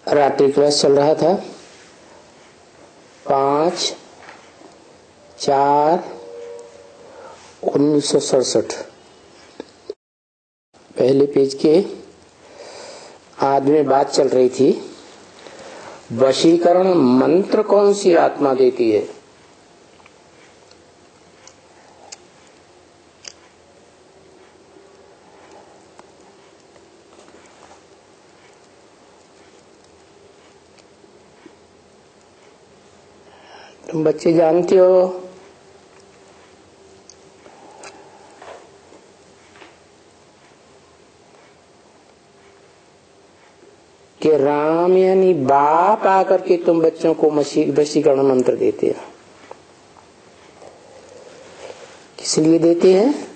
रात्रि क्लास चल रहा था 5/4/1967। पहले पेज के आध में बात चल रही थी, वशीकरण मंत्र कौन सी आत्मा देती है। तुम बच्चे जानते हो कि राम यानी बाप आकर के तुम बच्चों को वशीकरण मंत्र देते हैं। किस लिए देते हैं?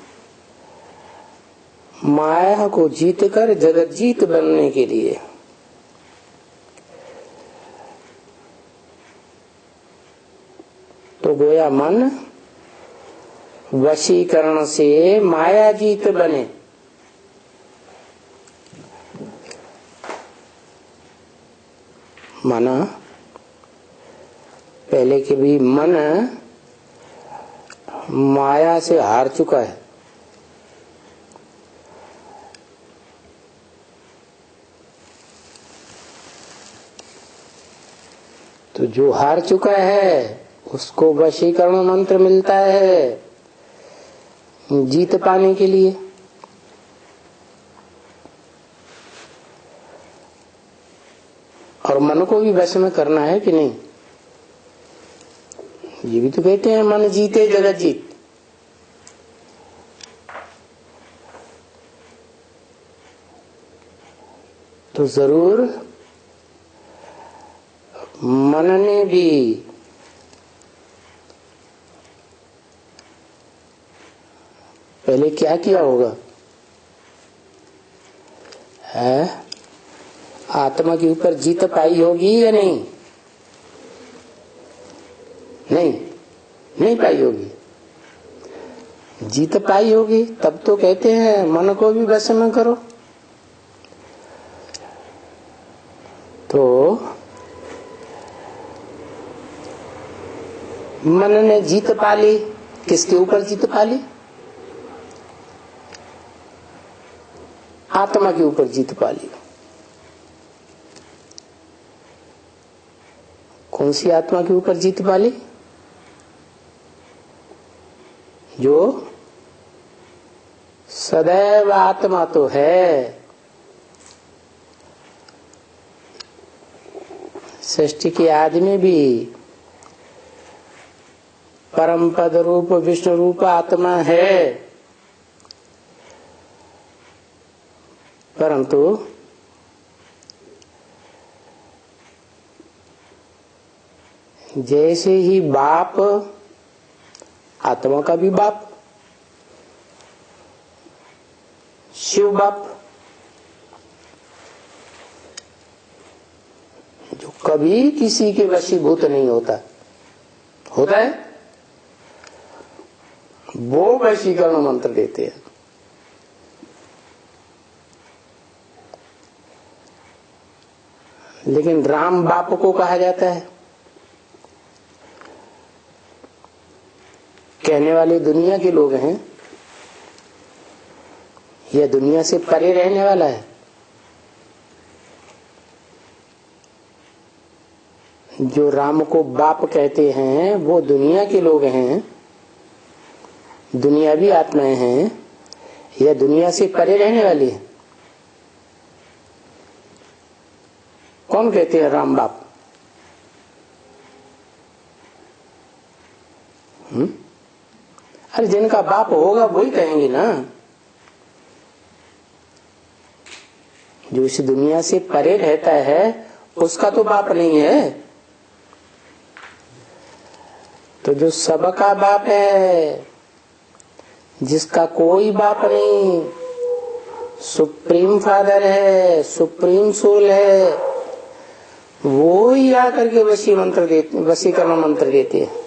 माया को जीत कर जगत जीत बनने के लिए। तो गोया मन वशीकरण से माया जीत बने। माना पहले के भी मन माया से हार चुका है। तो जो हार चुका है उसको वशीकरण मंत्र मिलता है जीत पाने के लिए। और मन को भी वश में करना है कि नहीं। ये भी तो कहते हैं मन जीते जगत जीत। तो जरूर मन ने भी पहले क्या किया होगा है? आत्मा के ऊपर जीत पाई होगी या नहीं? नहीं पाई होगी। जीत पाई होगी तब तो कहते हैं मन को भी वश में करो। तो मन ने जीत पा ली। किसके ऊपर जीत पा ली? आत्मा के ऊपर जीत पा ली। कौन सी आत्मा के ऊपर जीत पा ली? जो सदैव आत्मा तो है। सृष्टि के आदि में भी परम पद रूप विष्णु रूप आत्मा है, परंतु जैसे ही बाप, आत्मा का भी बाप शिव बाप, जो कभी किसी के वशीभूत नहीं होता है, वो वशीकरण मंत्र देते हैं। लेकिन राम बाप को कहा जाता है। कहने वाले दुनिया के लोग हैं, यह दुनिया से परे रहने वाला है। जो राम को बाप कहते हैं वो दुनिया के लोग हैं, दुनियावी आत्माएं हैं। यह दुनिया से परे रहने वाली है। कौन कहते हैं राम बाप? अरे जिनका बाप होगा वही कहेंगे ना। जो इस दुनिया से परे रहता है उसका तो बाप नहीं है। तो जो सबका बाप है, जिसका कोई बाप नहीं, सुप्रीम फादर है, सुप्रीम सोल है, वो ही आकर के वशीकरण मंत्र देते हैं।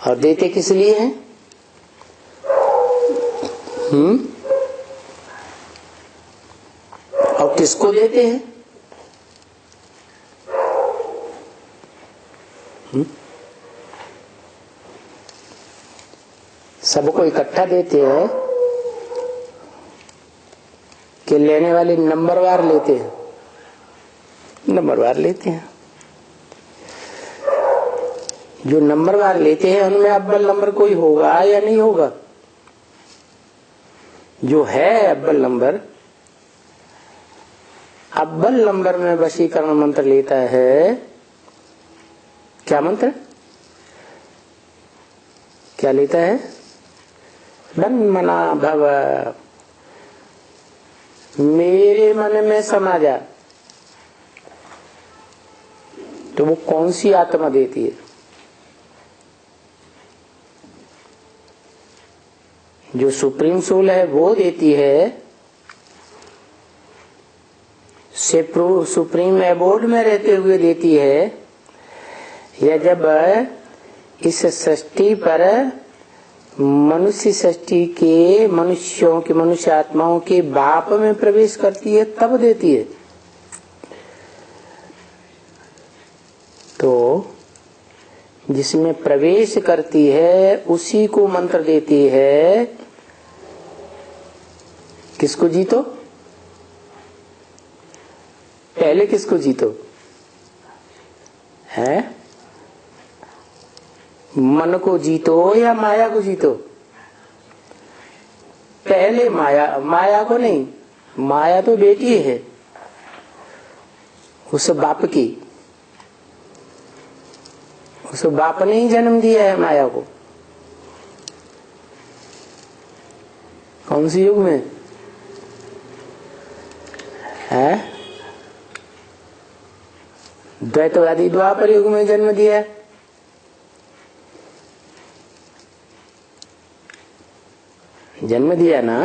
और देते किस लिए हैं? और किसको देते हैं? सबको इकट्ठा देते हैं कि लेने वाले नंबरवार लेते हैं? नंबरवार लेते हैं। जो नंबरवार लेते हैं उनमें अव्वल नंबर कोई होगा या नहीं होगा? जो है अव्वल नंबर, अव्वल नंबर में वशीकरण मंत्र लेता है। क्या मंत्र? क्या लेता है? मन्मना भव, मेरे मन में समा जा। तो वो कौन सी आत्मा देती है? जो सुप्रीम सोल है वो देती है। सुप्रीम एबोर्ड में रहते हुए देती है, या जब इस सृष्टि पर मनुष्य सृष्टि के मनुष्यों के मनुष्य आत्माओं के बाप में प्रवेश करती है तब देती है? तो जिसमें प्रवेश करती है उसी को मंत्र देती है। किसको जीतो? पहले किसको जीतो है? मन को जीतो या माया को जीतो? पहले माया, माया को नहीं। माया तो बेटी है उस बाप की, उस बाप ने ही जन्म दिया है माया को। कौन सी युग में है? द्वैतवादी द्वापर युग में जन्म दिया है। जन्म दिया ना।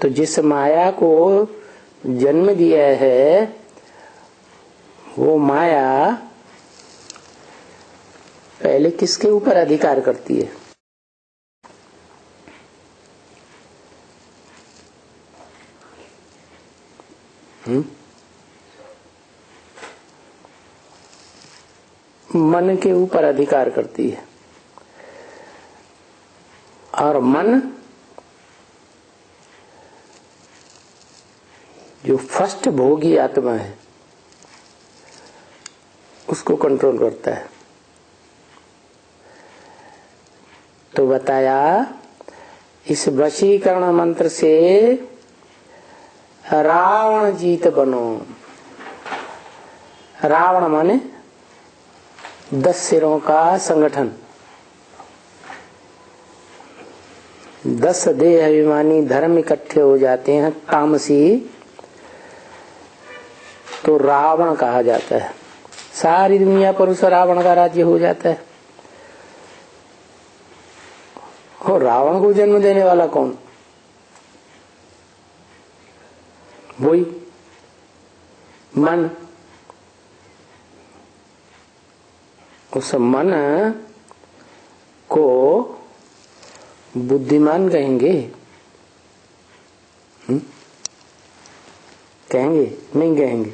तो जिस माया को जन्म दिया है वो माया पहले किसके ऊपर अधिकार करती है? मन के ऊपर अधिकार करती है। और मन जो फर्स्ट भोगी आत्मा है उसको कंट्रोल करता है। तो बताया इस वशीकरण मंत्र से रावण जीत बनो। रावण माने 10 सिरों का संगठन। 10 देह अभिमानी धर्म इकट्ठे हो जाते हैं तामसी, तो रावण कहा जाता है। सारी दुनिया पर उस रावण का राज्य हो जाता है। और रावण को जन्म देने वाला कौन? वही मन। उस मन को बुद्धिमान कहेंगे? कहेंगे? नहीं कहेंगे।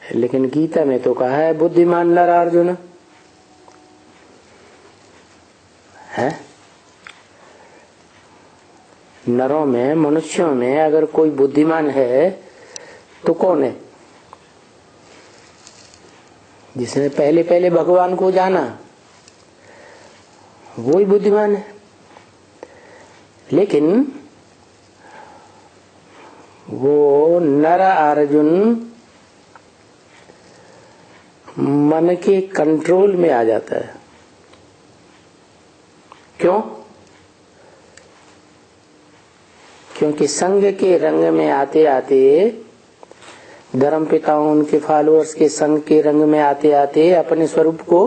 लेकिन गीता में तो कहा है बुद्धिमान नर अर्जुन है। नरों में, मनुष्यों में अगर कोई बुद्धिमान है तो कौन है? जिसने पहले पहले भगवान को जाना वो ही बुद्धिमान है। लेकिन वो नर अर्जुन मन के कंट्रोल में आ जाता है। क्यों? क्योंकि संघ के रंग में आते आते, धर्म पिताओं उनके फॉलोअर्स के संघ के रंग में आते आते अपने स्वरूप को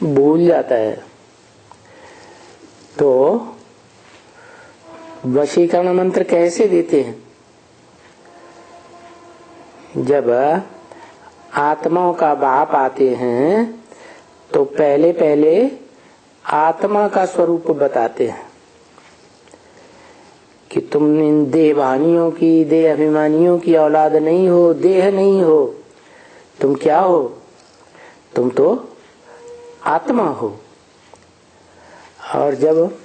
भूल जाता है। तो वशीकरण मंत्र कैसे देते हैं? जब आत्माओं का बाप आते हैं तो पहले पहले आत्मा का स्वरूप बताते हैं कि तुम इन देहवानियों की, देह अभिमानियों की औलाद नहीं हो, देह नहीं हो। तुम क्या हो? तुम तो आत्मा हो। और जब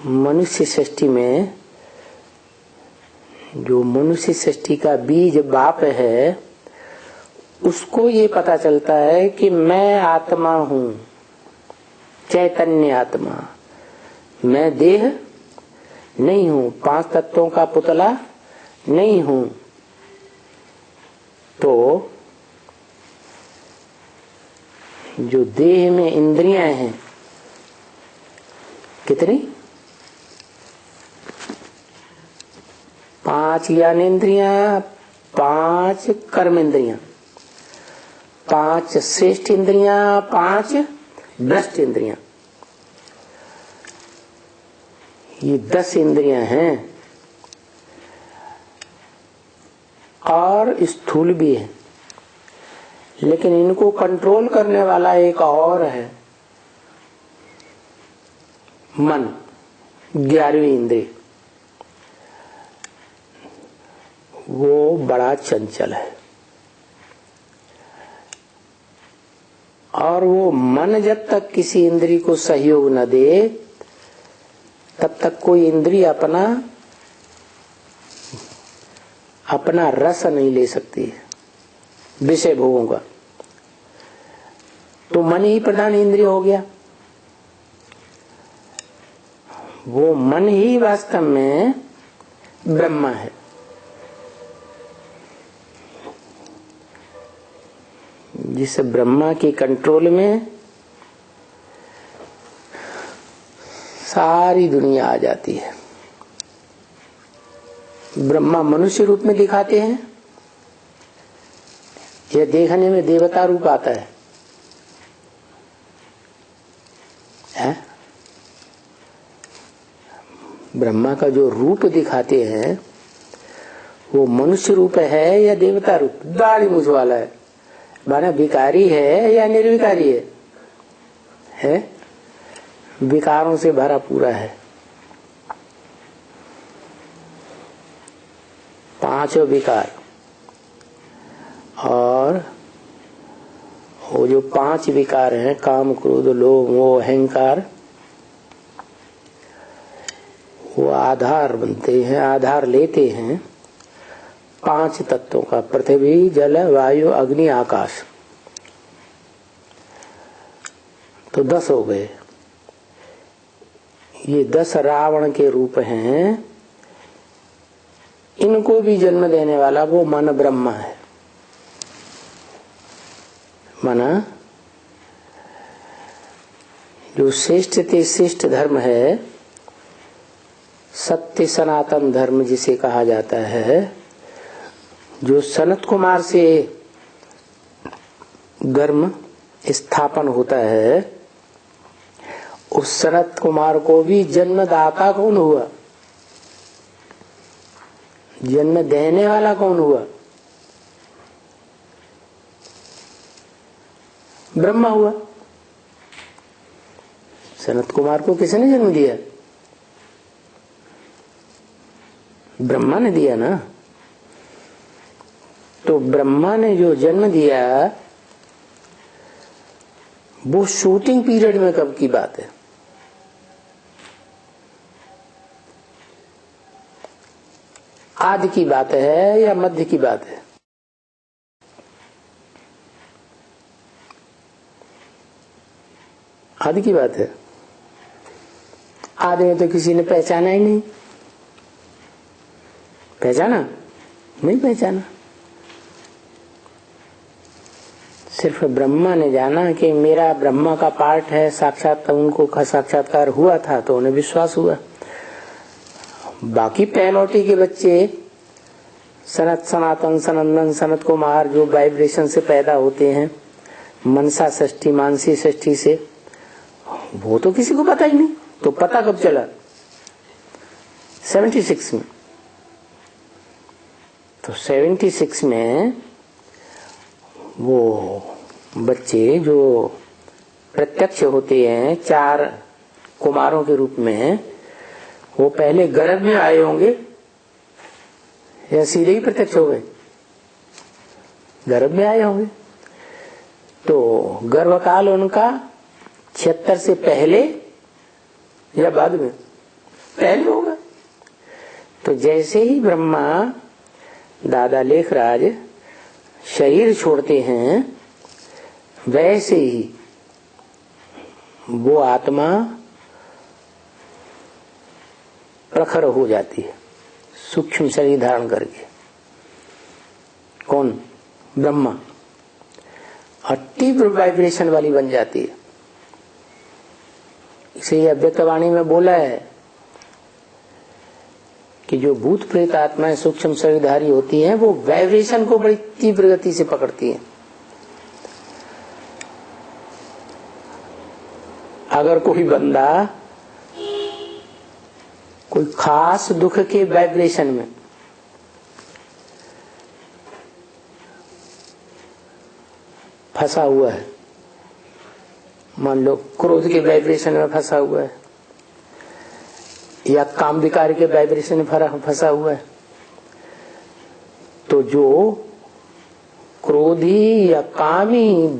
मनुष्य सृष्टि में, जो मनुष्य सृष्टि का बीज बाप है, उसको ये पता चलता है कि मैं आत्मा हूं, चैतन्य आत्मा, मैं देह नहीं हूं, 5 तत्वों का पुतला नहीं हूं। तो जो देह में इंद्रियां हैं, कितनी? 5 ज्ञानेंद्रियां, 5 कर्मेंद्रियां, 5 श्रेष्ठ इंद्रियां, 5 भ्रष्ट इंद्रियां। ये 10 इंद्रियां हैं और स्थूल भी है, लेकिन इनको कंट्रोल करने वाला एक और है, मन, 11वीं इंद्रिय। वो बड़ा चंचल है और वो मन जब तक किसी इंद्रिय को सहयोग न दे, तब तक कोई इंद्रिय अपना रस नहीं ले सकती है विषय भोगों का। तो मन ही प्रधान इंद्रिय हो गया। वो मन ही वास्तव में ब्रह्म है। जिस ब्रह्मा के कंट्रोल में सारी दुनिया आ जाती है। ब्रह्मा मनुष्य रूप में दिखाते हैं, यह देखने में देवता रूप आता है, ब्रह्मा का जो रूप दिखाते हैं वो मनुष्य रूप है या देवता रूप? दाढ़ी मूछ वाला है, माना विकारी है या निर्विकारी है? विकारों से भरा पूरा है। 5 विकार, और वो जो 5 विकार हैं, काम, क्रोध, लोभ, मोह, अहंकार, वो आधार बनते हैं, आधार लेते हैं 5 तत्वों का, पृथ्वी, जल, वायु, अग्नि, आकाश। तो 10 हो गए। ये 10 रावण के रूप हैं। इनको भी जन्म देने वाला वो मन ब्रह्मा है। माना जो श्रेष्ठ ते श्रेष्ठ धर्म है, सत्य सनातन धर्म जिसे कहा जाता है, जो सनत कुमार से धर्म स्थापन होता है, उस सनत कुमार को भी जन्मदाता कौन हुआ? जन्म देने वाला कौन हुआ? ब्रह्मा हुआ। सनत कुमार को किसने जन्म दिया? ब्रह्मा ने दिया ना। तो ब्रह्मा ने जो जन्म दिया, वो शूटिंग पीरियड में कब की बात है? आदि की बात है या मध्य की बात है? आदि की बात है। आदि में तो किसी ने पहचाना ही नहीं। पहचाना? नहीं पहचाना। सिर्फ ब्रह्मा ने जाना कि मेरा ब्रह्मा का पार्ट है, साक्षात उनको साक्षात्कार हुआ था तो उन्हें विश्वास हुआ। बाकी पहलौटी के बच्चे सनत, सनातन, सनंदन, सनत कुमार जो वाइब्रेशन से पैदा होते हैं, मनसा षष्ठी, मानसी षष्ठी से, वो तो किसी को पता ही नहीं। तो पता कब चला? 76 में। तो 76 में वो बच्चे जो प्रत्यक्ष होते हैं 4 कुमारों के रूप में, वो पहले गर्भ में आए होंगे या सीधे ही प्रत्यक्ष हो गए? गर्भ में आए होंगे। तो गर्भकाल उनका 76 से पहले या बाद में? पहले होगा। तो जैसे ही ब्रह्मा दादा लेखराज शरीर छोड़ते हैं, वैसे ही वो आत्मा प्रखर हो जाती है, सूक्ष्म शरीर धारण करके। कौन? ब्रह्मा। और तीव्र वाइब्रेशन वाली बन जाती है। इसे अव्यक्तवाणी में बोला है कि जो भूत प्रेत आत्माएं सूक्ष्म शरीरधारी होती हैं, वो वाइब्रेशन को बड़ी तीव्र गति से पकड़ती हैं। अगर कोई बंदा कोई खास दुख के वाइब्रेशन में फंसा हुआ है, मान लो क्रोध के वाइब्रेशन में फंसा हुआ है या काम विकार के वाइब्रेशन में फंसा हुआ है, तो जो क्रोधी या कामी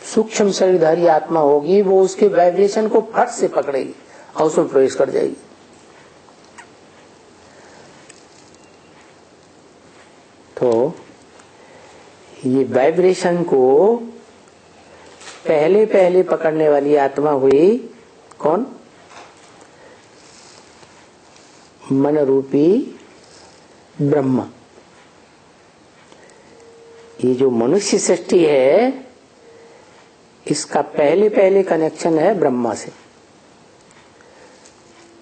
सूक्ष्म शरीरधारी आत्मा होगी, वो उसके वाइब्रेशन को फट से पकड़ेगी और उसमें प्रवेश कर जाएगी। तो ये वाइब्रेशन को पहले पहले पकड़ने वाली आत्मा हुई कौन? मन रूपी ब्रह्मा। ये जो मनुष्य सृष्टि है, इसका पहले पहले कनेक्शन है ब्रह्मा से।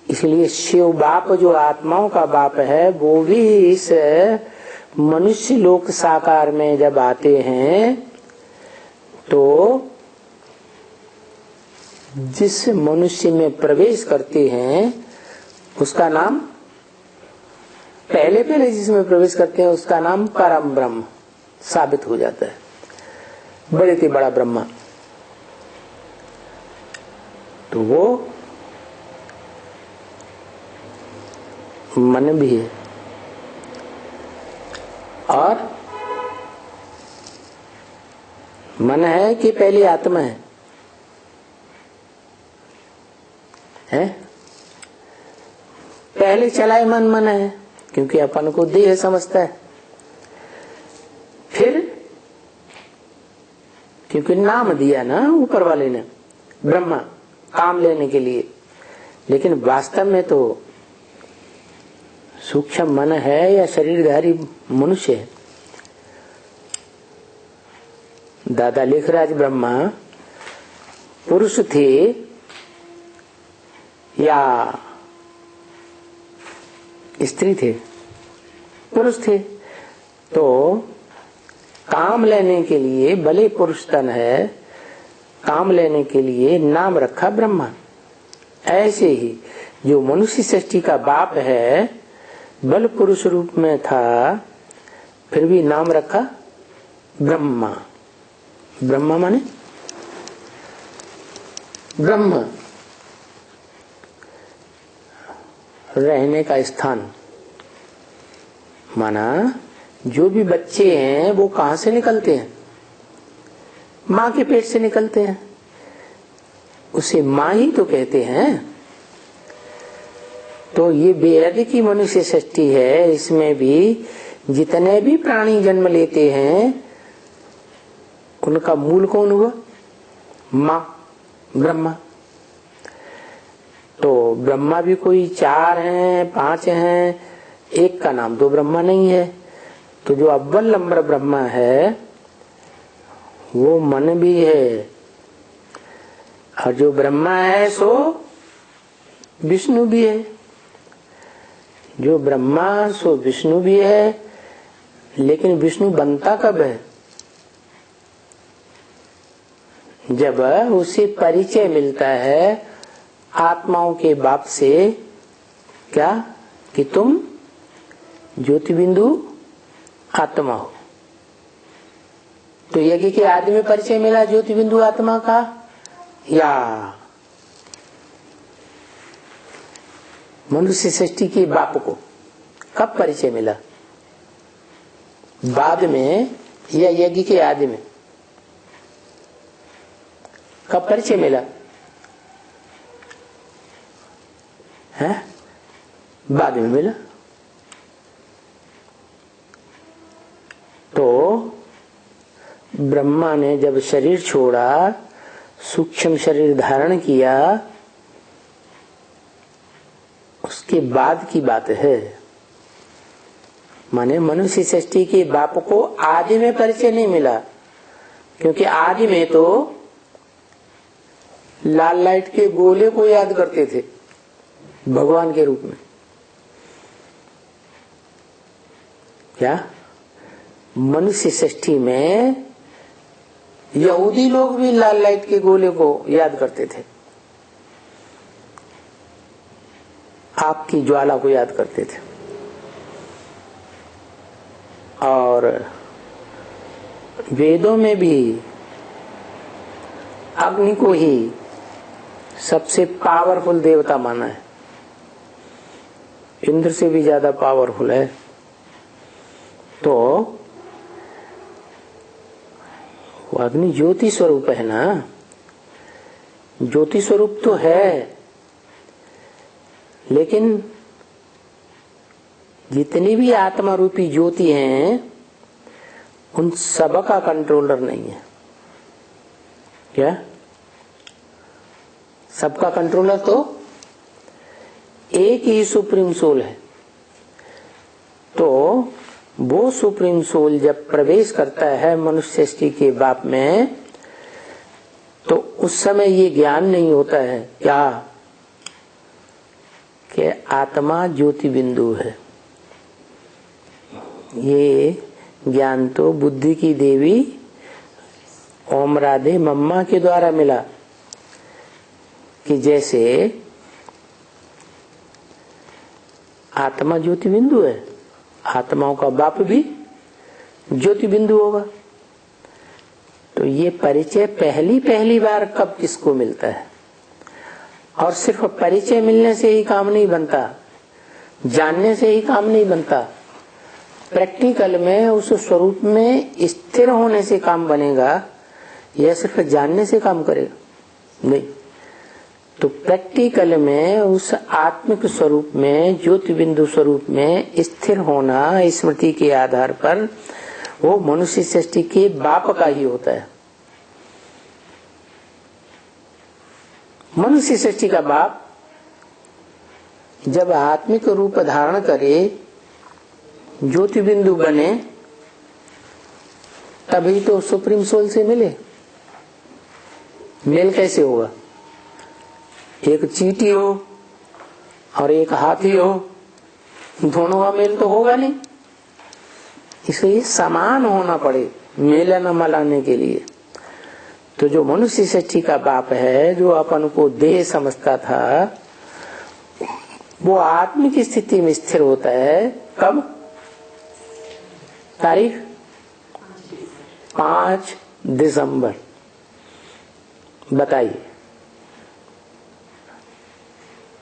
इसलिए शिव बाप जो आत्माओं का बाप है, वो भी इस मनुष्य लोक साकार में जब आते हैं, तो जिस मनुष्य में प्रवेश करते हैं उसका नाम, पहले पहले जिसमें प्रवेश करते हैं उसका नाम परम ब्रह्म साबित हो जाता है, बड़े से बड़ा ब्रह्मा। तो वो मन भी है और मन है कि पहली आत्मा है? पहले चलाए मन मन है, क्योंकि अपन को देह समझता है। फिर क्योंकि नाम दिया ना ऊपर वाले ने, ब्रह्मा, काम लेने के लिए, लेकिन वास्तव में तो सूक्ष्म मन है या शरीरधारी मनुष्य है। दादा लेखराज ब्रह्मा पुरुष थे या स्त्री थे? पुरुष थे। तो काम लेने के लिए, भले पुरुष तन है, काम लेने के लिए नाम रखा ब्रह्मा। ऐसे ही जो मनुष्य सृष्टि का बाप है, बल पुरुष रूप में था, फिर भी नाम रखा ब्रह्मा। ब्रह्मा माने ब्रह्म, रहने का स्थान। माना जो भी बच्चे हैं वो कहां से निकलते हैं? माँ के पेट से निकलते हैं, उसे माँ ही तो कहते हैं। तो ये बेहद की मनुष्य सृष्टि है, इसमें भी जितने भी प्राणी जन्म लेते हैं उनका मूल कौन हुआ? माँ, ब्रह्मा। तो ब्रह्मा भी कोई 4 हैं, 5 हैं, एक का नाम तो ब्रह्मा नहीं है। तो जो अव्वल नंबर ब्रह्मा है वो मन भी है, और जो ब्रह्मा है सो विष्णु भी है। जो ब्रह्मा सो विष्णु भी है, लेकिन विष्णु बनता कब है? जब उसे परिचय मिलता है आत्माओं के बाप से, क्या कि तुम ज्योति बिंदु आत्मा हो। तो यज्ञ के आदि में परिचय मिला ज्योति बिंदु आत्मा का, या मनुष्य सृष्टि के बाप को कब परिचय मिला? बाद में या यज्ञ के आदि में? कब परिचय मिला है? बाद में मिला। तो ब्रह्मा ने जब शरीर छोड़ा, सूक्ष्म शरीर धारण किया, उसके बाद की बात है। माने मनुष्य सृष्टि के बाप को आदि में परिचय नहीं मिला, क्योंकि आदि में तो लाल लाइट के गोले को याद करते थे भगवान के रूप में। क्या मनुष्य सृष्टि में यहूदी लोग भी लाल लाइट के गोले को याद करते थे, आपकी ज्वाला को याद करते थे। और वेदों में भी अग्नि को ही सबसे पावरफुल देवता माना है, इंद्र से भी ज्यादा पावरफुल है। तो वो अग्नि ज्योति स्वरूप है ना, ज्योति स्वरूप तो है, लेकिन जितनी भी आत्मा रूपी ज्योति हैं उन सब का कंट्रोलर नहीं है। क्या सबका कंट्रोलर तो एक ही सुप्रीम सोल है। तो वो सुप्रीम सोल जब प्रवेश करता है मनुष्य सृष्टि के बाप में, तो उस समय ये ज्ञान नहीं होता है क्या कि आत्मा ज्योति बिंदु है। ये ज्ञान तो बुद्धि की देवी ओम राधे मम्मा के द्वारा मिला, कि जैसे आत्मा ज्योति बिंदु है, आत्माओं का बाप भी ज्योति बिंदु होगा। तो ये परिचय पहली बार कब किसको मिलता है? और सिर्फ परिचय मिलने से ही काम नहीं बनता, जानने से ही काम नहीं बनता, प्रैक्टिकल में उस स्वरूप में स्थिर होने से काम बनेगा, यह सिर्फ जानने से काम करेगा नहीं। तो प्रैक्टिकल में उस आत्मिक स्वरूप में, ज्योति बिंदु स्वरूप में स्थिर होना स्मृति के आधार पर, वो मनुष्य सृष्टि के बाप का ही होता है। मनुष्य सृष्टि का बाप जब आत्मिक रूप धारण करे, ज्योति बिंदु बने, तभी तो सुप्रीम सोल से मिले। मेल कैसे होगा? एक चींटी हो और एक हाथी हो, दोनों का मेल तो होगा नहीं। इसलिए समान होना पड़े मेलन मलाने के लिए। तो जो मनुष्य सृष्टि का बाप है, जो अपन को देह समझता था, वो आत्मिक स्थिति में स्थिर होता है। कब? तारीख 5 दिसंबर। बताइए,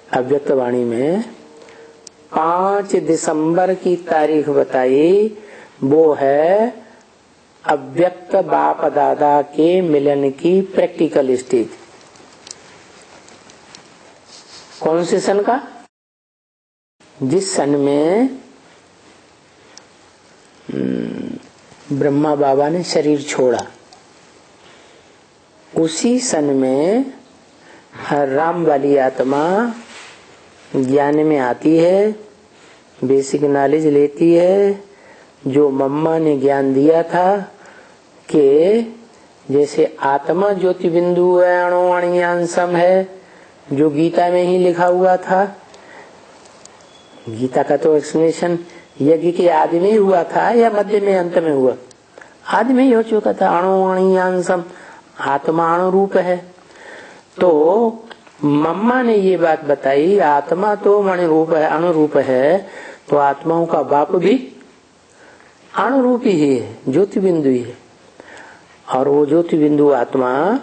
अव्यक्त वाणी में 5 दिसंबर की तारीख बताई। वो है अव्यक्त बाप दादा के मिलन की प्रैक्टिकल स्टेज। कौन से सन का? जिस सन में ब्रह्मा बाबा ने शरीर छोड़ा, उसी सन में राम वाली आत्मा ज्ञान में आती है, बेसिक नॉलेज लेती है। जो मम्मा ने ज्ञान दिया था कि जैसे आत्मा ज्योति बिंदु है, अणु अणियांशम है, जो गीता में ही लिखा हुआ था। गीता का तो एक्सप्लेनेशन यज्ञ के आदि में ही हुआ था या मध्य में अंत में हुआ? आदि में ही हो चुका था। अणु अणियांशम, आत्मा अणु रूप है। तो मम्मा ने ये बात बताई, आत्मा तो मणि रूप है, अणु रूप है, तो आत्माओं का बाप भी अणु रूप ही है, ज्योति बिंदु ही है। और वो ज्योति बिंदु आत्मा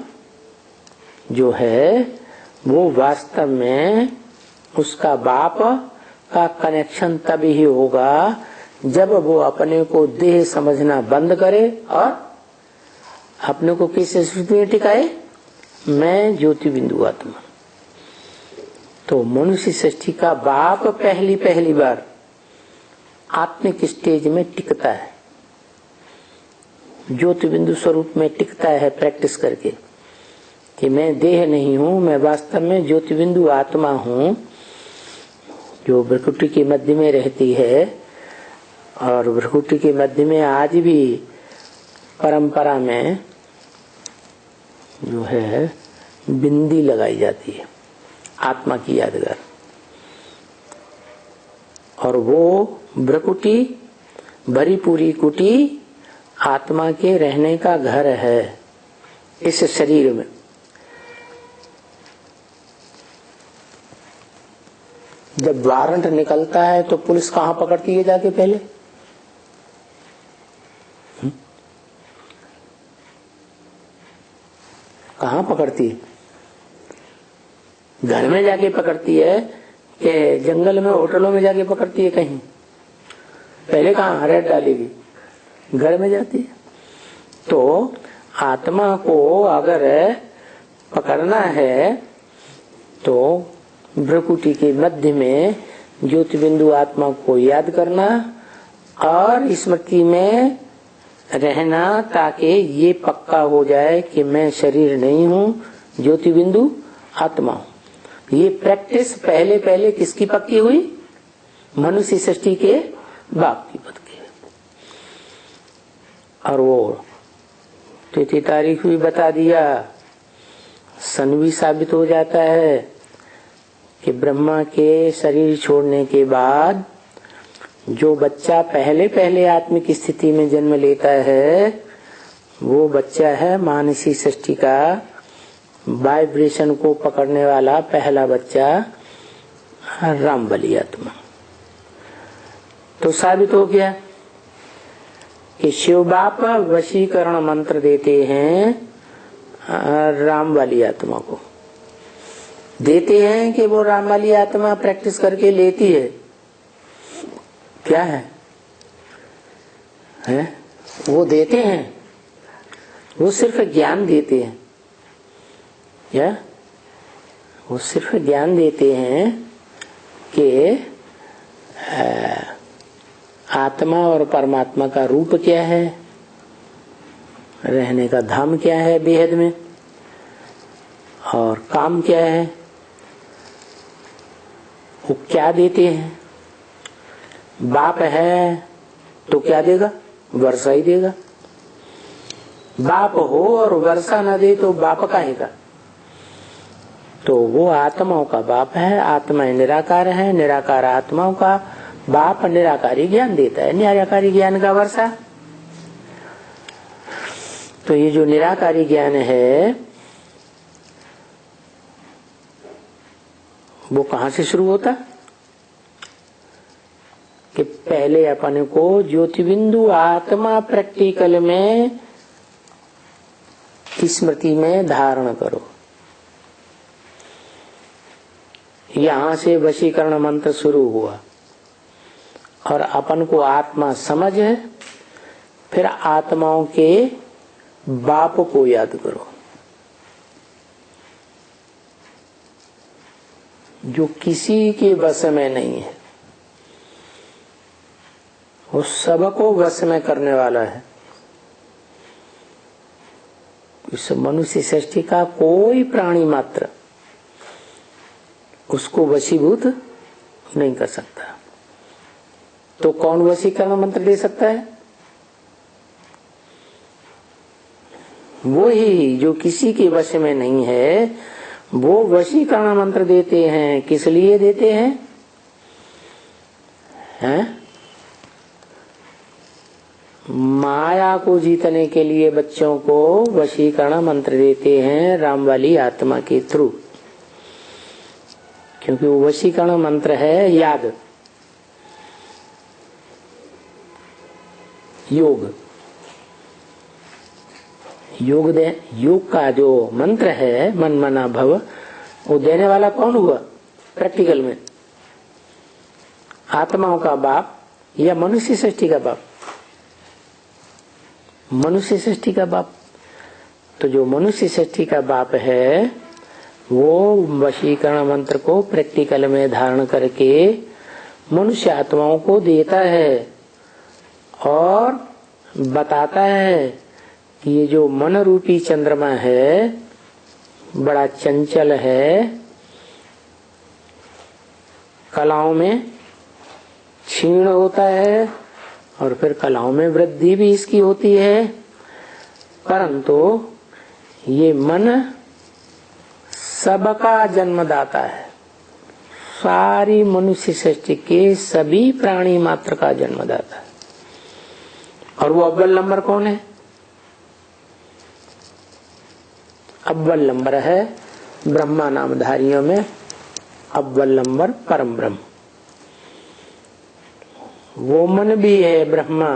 जो है, वो वास्तव में उसका बाप का कनेक्शन तभी ही होगा जब वो अपने को देह समझना बंद करे और अपने को किस स्थिति में टिकाए, मैं ज्योति बिंदु आत्मा। तो मनुष्य सृष्टि का बाप पहली बार आत्मिक स्टेज में टिकता है, ज्योति बिंदु स्वरूप में टिकता है प्रैक्टिस करके कि मैं देह नहीं हूँ, मैं वास्तव में ज्योति बिंदु आत्मा हूँ जो भ्रकुटी के मध्य में रहती है। और भ्रकुटी के मध्य में आज भी परंपरा में जो है बिंदी लगाई जाती है आत्मा की यादगार, और वो भ्रकुटी भरी पूरी कुटी आत्मा के रहने का घर है इस शरीर में। जब वारंट निकलता है तो पुलिस कहाँ पकड़ती है जाके पहले? कहाँ पकड़ती है? घर में जाके पकड़ती है कि जंगल में होटलों में जाके पकड़ती है? कहीं पहले कहाँ रेड डालेगी? घर में जाती है। तो आत्मा को अगर पकड़ना है तो भ्रकुटी के मध्य में ज्योति बिंदु आत्मा को याद करना और स्मृति में रहना, ताकि ये पक्का हो जाए कि मैं शरीर नहीं हूँ, ज्योति बिंदु आत्मा हूँ। ये प्रैक्टिस पहले किसकी पक्की हुई? मनुष्य सृष्टि के बाप की पक्की। और वो तिथि तारीख भी बता दिया, सन भी साबित हो जाता है कि ब्रह्मा के शरीर छोड़ने के बाद जो बच्चा पहले आत्मिक स्थिति में जन्म लेता है वो बच्चा है मानसी सृष्टि का वाइब्रेशन को पकड़ने वाला पहला बच्चा, राम बलि आत्मा। तो साबित हो गया कि शिव बाप वशीकरण मंत्र देते हैं राम वाली आत्मा को, देते हैं कि वो राम वाली आत्मा प्रैक्टिस करके लेती है। क्या है? वो देते हैं, वो सिर्फ ज्ञान देते हैं। क्या? वो सिर्फ ज्ञान देते हैं कि आत्मा और परमात्मा का रूप क्या है, रहने का धाम क्या है बेहद में, और काम क्या है। वो क्या देते हैं? बाप है तो क्या देगा? वर्षा ही देगा। बाप हो और वर्षा न दे तो बाप काहेगा? तो वो आत्माओं का बाप है, आत्माएं निराकार है, निराकार आत्माओं का बाप निराकारी ज्ञान देता है, निराकारी ज्ञान का वर्षा। तो ये जो निराकारी ज्ञान है वो कहां से शुरू होता? कि पहले अपन को ज्योति बिंदु आत्मा प्रैक्टिकल में स्मृति में धारण करो। यहां से वशीकरण मंत्र शुरू हुआ और अपन को आत्मा समझ है, फिर आत्माओं के बाप को याद करो जो किसी के वश में नहीं है, वो सबको वश में करने वाला है। इस मनुष्य सृष्टि का कोई प्राणी मात्र उसको वशीभूत नहीं कर सकता। तो कौन वशीकरण मंत्र दे सकता है? वो ही जो किसी के वश में नहीं है, वो वशीकरण मंत्र देते हैं। किस लिए देते हैं? माया को जीतने के लिए बच्चों को वशीकरण मंत्र देते हैं राम वाली आत्मा के थ्रू, क्योंकि वो वशीकरण मंत्र है याद, योग। योग का जो मंत्र है मन मना भव, वो देने वाला कौन हुआ? प्रैक्टिकल में, आत्माओं का बाप या मनुष्य सृष्टि का बाप? मनुष्य सृष्टि का बाप। तो जो मनुष्य सृष्टि का बाप है वो वशीकरण मंत्र को प्रैक्टिकल में धारण करके मनुष्य आत्माओं को देता है और बताता है कि ये जो मन रूपी चंद्रमा है बड़ा चंचल है, कलाओं में क्षीण होता है और फिर कलाओं में वृद्धि भी इसकी होती है, परंतु ये मन सबका जन्मदाता है। सारी मनुष्य सृष्टि के सभी प्राणी मात्र का जन्मदाता है। और वो अव्वल नंबर कौन है? अव्वल नंबर है ब्रह्मा नामधारियों में अव्वल नंबर परम ब्रह्म। वो मन भी है ब्रह्मा,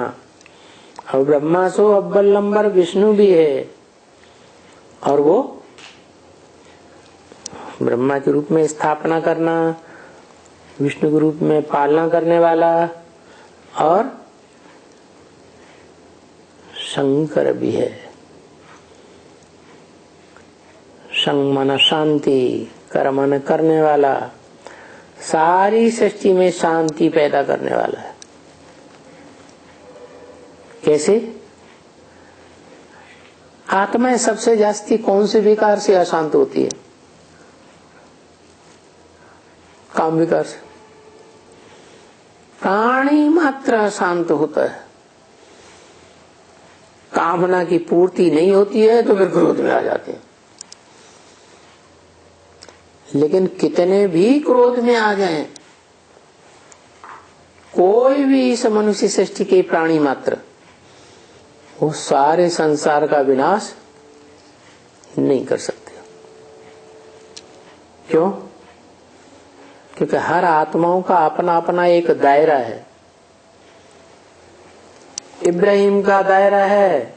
और ब्रह्मा सो अव्वल नंबर विष्णु भी है, और वो ब्रह्मा के रूप में स्थापना करना, विष्णु के रूप में पालना करने वाला, और शंकर भी है। संग मन शांति, कर मन करने वाला, सारी सृष्टि में शांति पैदा करने वाला है। कैसे? आत्मा सबसे जास्ती कौन से विकार से अशांत होती है? काम विकार से। प्राणी मात्र अशांत होता है। कामना की पूर्ति नहीं होती है तो फिर क्रोध में आ जाते हैं। लेकिन कितने भी क्रोध में आ जाएं, कोई भी इस मनुष्य सृष्टि के प्राणी मात्र वो सारे संसार का विनाश नहीं कर सकते। क्यों? क्योंकि हर आत्माओं का अपना अपना एक दायरा है। इब्राहिम का दायरा है,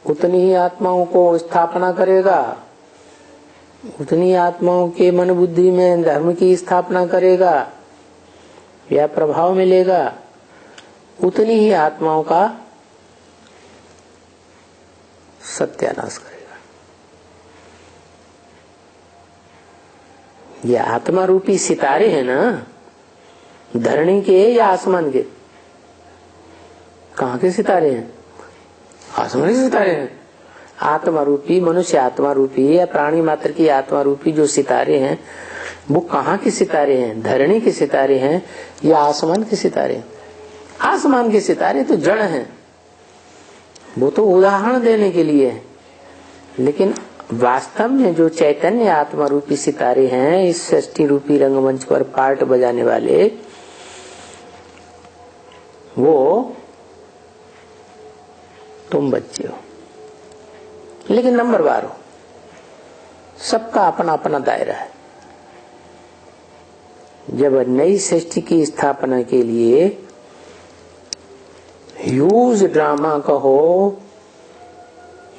उतनी ही आत्माओं को स्थापना करेगा, उतनी आत्माओं के मन बुद्धि में धर्म की स्थापना करेगा या प्रभाव मिलेगा, उतनी ही आत्माओं का सत्यानाश करेगा। ये आत्मा रूपी सितारे हैं ना, धरणी के या आसमान के? कहाँ के सितारे हैं? आसमान के सितारे हैं। आत्मा रूपी, मनुष्य आत्मा रूपी या प्राणी मात्र की आत्मा रूपी जो सितारे हैं वो कहाँ के सितारे हैं? धरणी के सितारे हैं या आसमान के सितारे हैं? आसमान के सितारे तो जड़ हैं, वो तो उदाहरण देने के लिए है। लेकिन वास्तव में जो चैतन्य आत्मा रूपी सितारे हैं, इस सृष्टि रूपी रंगमंच पर पार्ट बजाने वाले, वो तुम बच्चे हो, लेकिन नंबरवार हो। सबका अपना अपना दायरा है। जब नई सृष्टि की स्थापना के लिए ह्यूज ड्रामा कहो,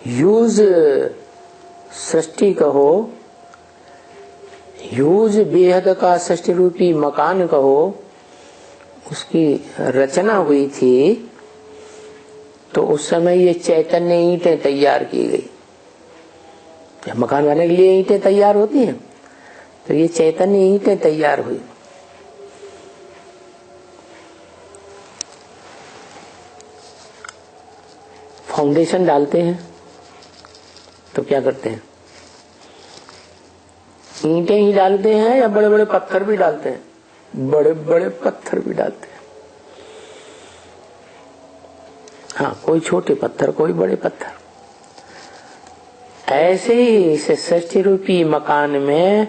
ह्यूज सृष्टि कहो, ह्यूज बेहद का सृष्टि रूपी मकान कहो, उसकी रचना हुई थी, तो उस समय ये चैतन्य ईंटें तैयार की गई। जब मकान बनाने के लिए ईंटें तैयार होती हैं, तो ये चैतन्य ईंटें तैयार हुई। फाउंडेशन डालते हैं तो क्या करते हैं? ईंटें ही डालते हैं या बड़े बड़े पत्थर भी डालते हैं? बड़े बड़े पत्थर भी डालते हैं। हाँ, कोई छोटे पत्थर, कोई बड़े पत्थर। ऐसे ही इस सृष्टि रूपी मकान में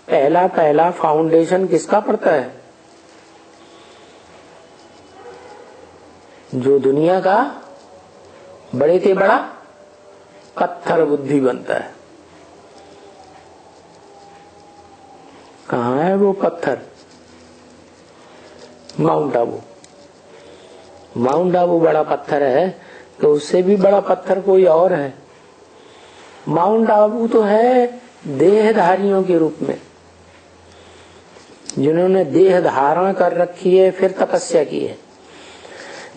पहला पहला फाउंडेशन किसका पड़ता है? जो दुनिया का बड़े से बड़ा पत्थर बुद्धि बनता है। कहाँ है वो पत्थर? माउंट आबू। माउंट आबू बड़ा पत्थर है, तो उससे भी बड़ा पत्थर कोई और है? माउंट आबू तो है देहधारियों के रूप में, जिन्होंने देह धारण कर रखी है फिर तपस्या की है,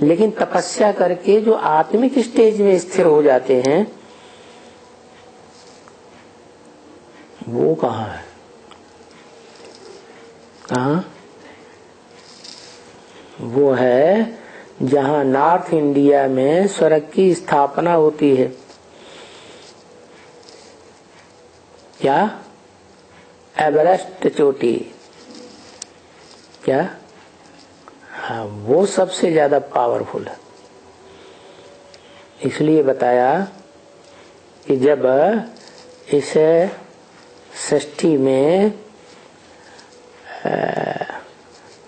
लेकिन तपस्या करके जो आत्मिक स्टेज में स्थिर हो जाते हैं वो कहाँ है? कहाँ? वो है जहाँ नॉर्थ इंडिया में स्वर्ग की स्थापना होती है। क्या? एवरेस्ट चोटी। क्या? हाँ, वो सबसे ज्यादा पावरफुल है। इसलिए बताया कि जब इस सृष्टि में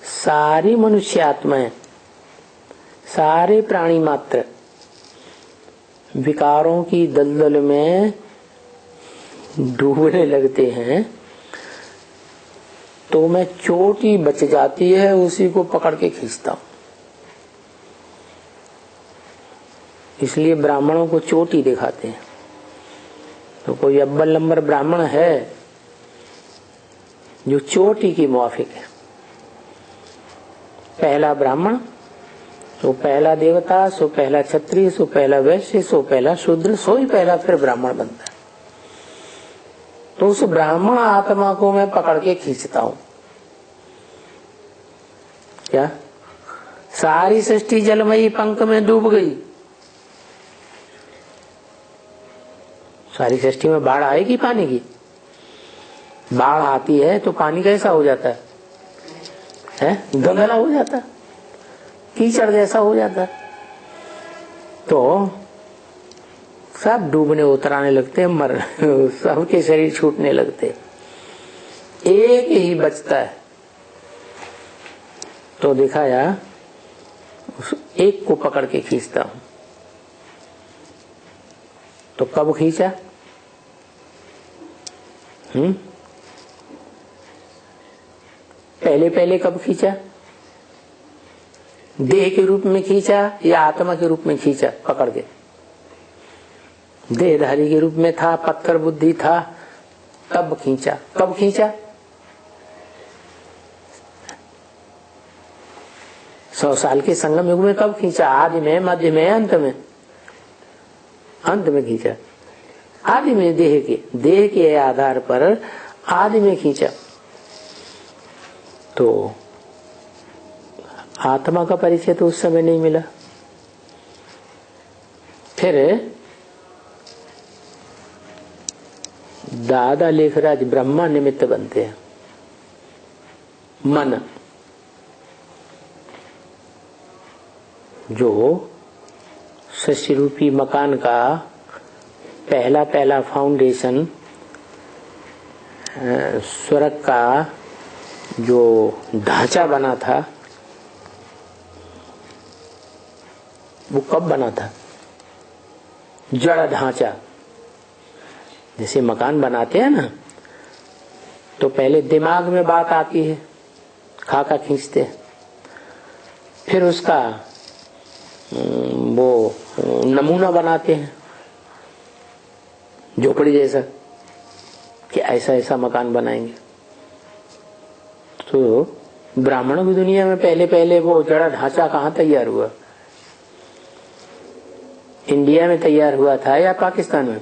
सारी मनुष्य आत्माएं, सारे प्राणी मात्र विकारों की दलदल में डूबने लगते हैं तो मैं चोटी बच जाती है उसी को पकड़ के खींचता हूं। इसलिए ब्राह्मणों को चोटी दिखाते हैं। तो कोई अव्वल नंबर ब्राह्मण है जो चोटी की मुआफिक है। पहला ब्राह्मण, सो पहला देवता, सो पहला क्षत्रिय, सो पहला वैश्य, सो पहला शूद्र, सो ही पहला फिर ब्राह्मण बनता है। तो उस ब्राह्मण आत्मा को मैं पकड़ के खींचता हूं। क्या? सारी सृष्टि जलमयी पंख में डूब गई। सारी सृष्टि में बाढ़ आएगी पानी की? बाढ़ आती है तो पानी कैसा हो जाता है? गंदला हो जाता, कीचड़ जैसा हो जाता। तो सब डूबने उतराने लगते हैं, मर सबके शरीर छूटने लगते, एक ही बचता है। तो दिखाया उस एक को पकड़ के खींचता हूं। तो कब खींचा? पहले पहले कब खींचा? देह के रूप में खींचा या आत्मा के रूप में खींचा? पकड़ के देहधारी के रूप में था, पत्थर बुद्धि था, तब खींचा। कब खींचा? 100 साल के संगम युग में कब खींचा? आदि में, मध्य में, अंत में? अंत में खींचा। आदि में देह के आधार पर आदि में खींचा। तो आत्मा का परिचय तो उस समय नहीं मिला। फिर दादा लेखराज ब्रह्मा निमित्त बनते हैं। मन जो सृष्टि रूपी मकान का पहला फाउंडेशन, स्वर्ग का जो ढांचा बना था वो कब बना था? जड़ ढांचा। जैसे मकान बनाते हैं ना, तो पहले दिमाग में बात आती है, खाका खींचते हैं, फिर उसका वो नमूना बनाते हैं झोपड़ी जैसा कि ऐसा ऐसा मकान बनाएंगे। तो ब्राह्मणों की दुनिया में पहले वो जड़ा ढांचा कहाँ तैयार हुआ? इंडिया में तैयार हुआ था या पाकिस्तान में?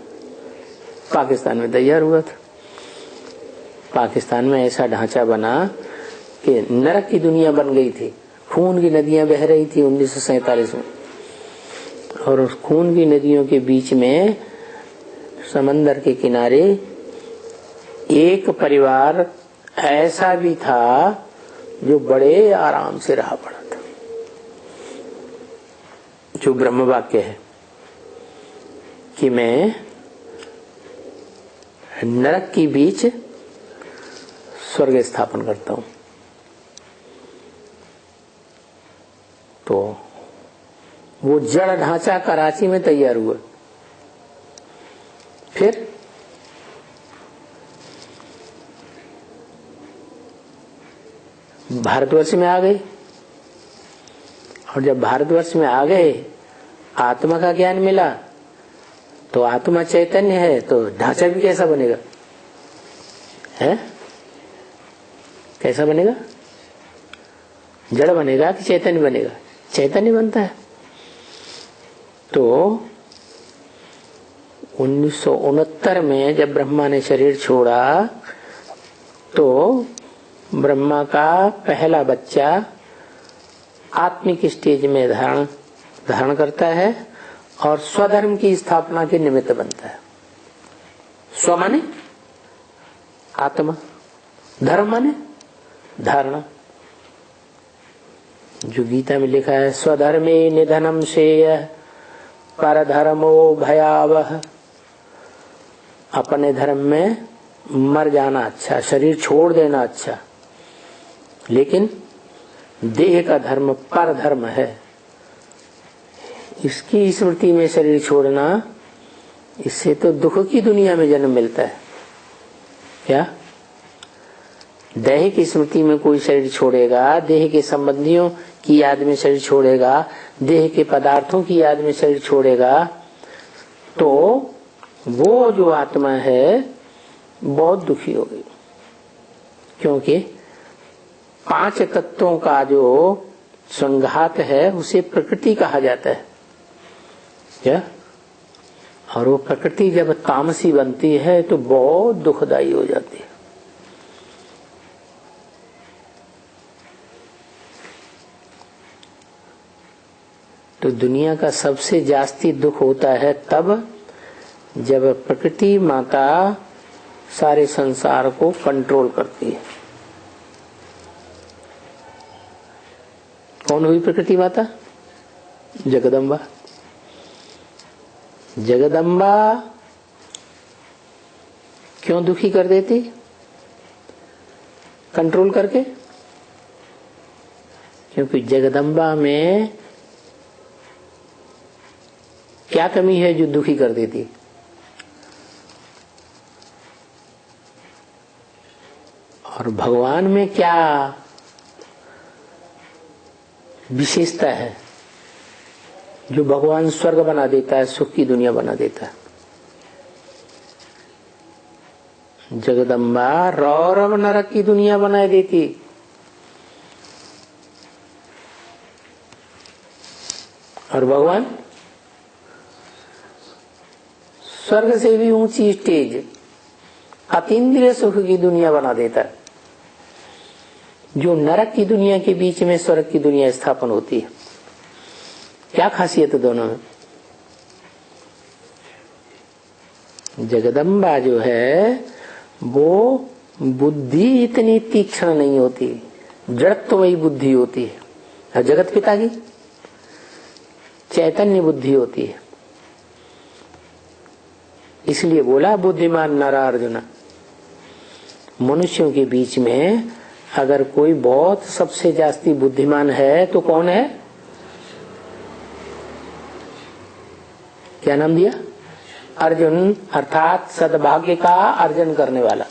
पाकिस्तान में तैयार हुआ था। पाकिस्तान में ऐसा ढांचा बना कि नरक की दुनिया बन गई थी। खून की नदियां बह रही थी 1947 में, और उस खून की नदियों के बीच में समंदर के किनारे एक परिवार ऐसा भी था जो बड़े आराम से रहा पड़ा था, जो ब्रह्म वाक्य है कि मैं नरक के बीच स्वर्ग स्थापन करता हूं। तो वो जड़ ढांचा कराची में तैयार हुआ। फिर भारतवर्ष में आ गए, और जब भारतवर्ष में आ गए आत्मा का ज्ञान मिला, तो आत्मा चैतन्य है तो ढांचा भी कैसा बनेगा? है कैसा बनेगा? जड़ बनेगा कि चैतन्य बनेगा? चैतन्य बनता है। तो 1969 में जब ब्रह्मा ने शरीर छोड़ा तो ब्रह्मा का पहला बच्चा आत्मिक स्टेज में धारण करता है और स्वधर्म की स्थापना के निमित्त बनता है। स्व माने आत्मा, धर्म माने धारणा। जो गीता में लिखा है, स्वधर्मे निधनम श्रेय परधर्मो भयावह। अपने धर्म में मर जाना अच्छा, शरीर छोड़ देना अच्छा, लेकिन देह का धर्म पर धर्म है। इसकी स्मृति में शरीर छोड़ना, इससे तो दुख की दुनिया में जन्म मिलता है। क्या देह की स्मृति में कोई शरीर छोड़ेगा, देह के संबंधियों की याद में शरीर छोड़ेगा, देह के पदार्थों की याद में शरीर छोड़ेगा, तो वो जो आत्मा है बहुत दुखी होगी। क्योंकि 5 तत्वों का जो संघात है उसे प्रकृति कहा जाता है। क्या? और वो प्रकृति जब तामसी बनती है तो बहुत दुखदाई हो जाती है। तो दुनिया का सबसे जास्ती दुख होता है तब जब प्रकृति माता सारे संसार को कंट्रोल करती है। कौन हुई प्रकृति माता? जगदम्बा। जगदम्बा क्यों दुखी कर देती कंट्रोल करके? क्योंकि जगदम्बा में क्या कमी है जो दुखी कर देती? और भगवान में क्या विशेषता है जो भगवान स्वर्ग बना देता है, सुख की दुनिया बना देता है? जगदम्बा रौरव नरक की दुनिया बना देती। और भगवान स्वर्ग से भी ऊंची स्टेज, अतीन्द्रिय सुख की दुनिया बना देता है। जो नरक की दुनिया के बीच में स्वर्ग की दुनिया स्थापन होती है। क्या खासियत है दोनों में? जगदम्बा जो है वो बुद्धि इतनी तीक्ष्ण नहीं होती, जड़त्वमयी बुद्धि होती है। और जगत पिता की चैतन्य बुद्धि होती है। इसलिए बोला बुद्धिमान नरार्जुन। मनुष्यों के बीच में अगर कोई बहुत सबसे जास्ती बुद्धिमान है तो कौन है? क्या नाम दिया? अर्जुन, अर्थात सद्भाग्य का अर्जन करने वाला।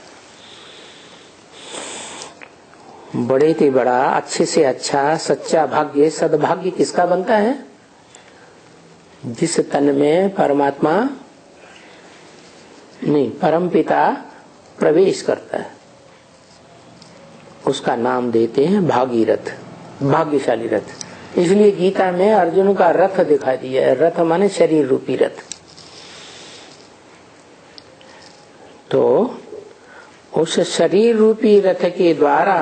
बड़े से बड़ा, अच्छे से अच्छा, सच्चा भाग्य, सद्भाग्य किसका बनता है? जिस तन में परमात्मा नहीं, परमपिता प्रवेश करता है, उसका नाम देते हैं भागीरथ, भाग्यशाली रथ। इसलिए गीता में अर्जुन का रथ दिखा दिया है। रथ माने शरीर रूपी रथ। तो उस शरीर रूपी रथ के द्वारा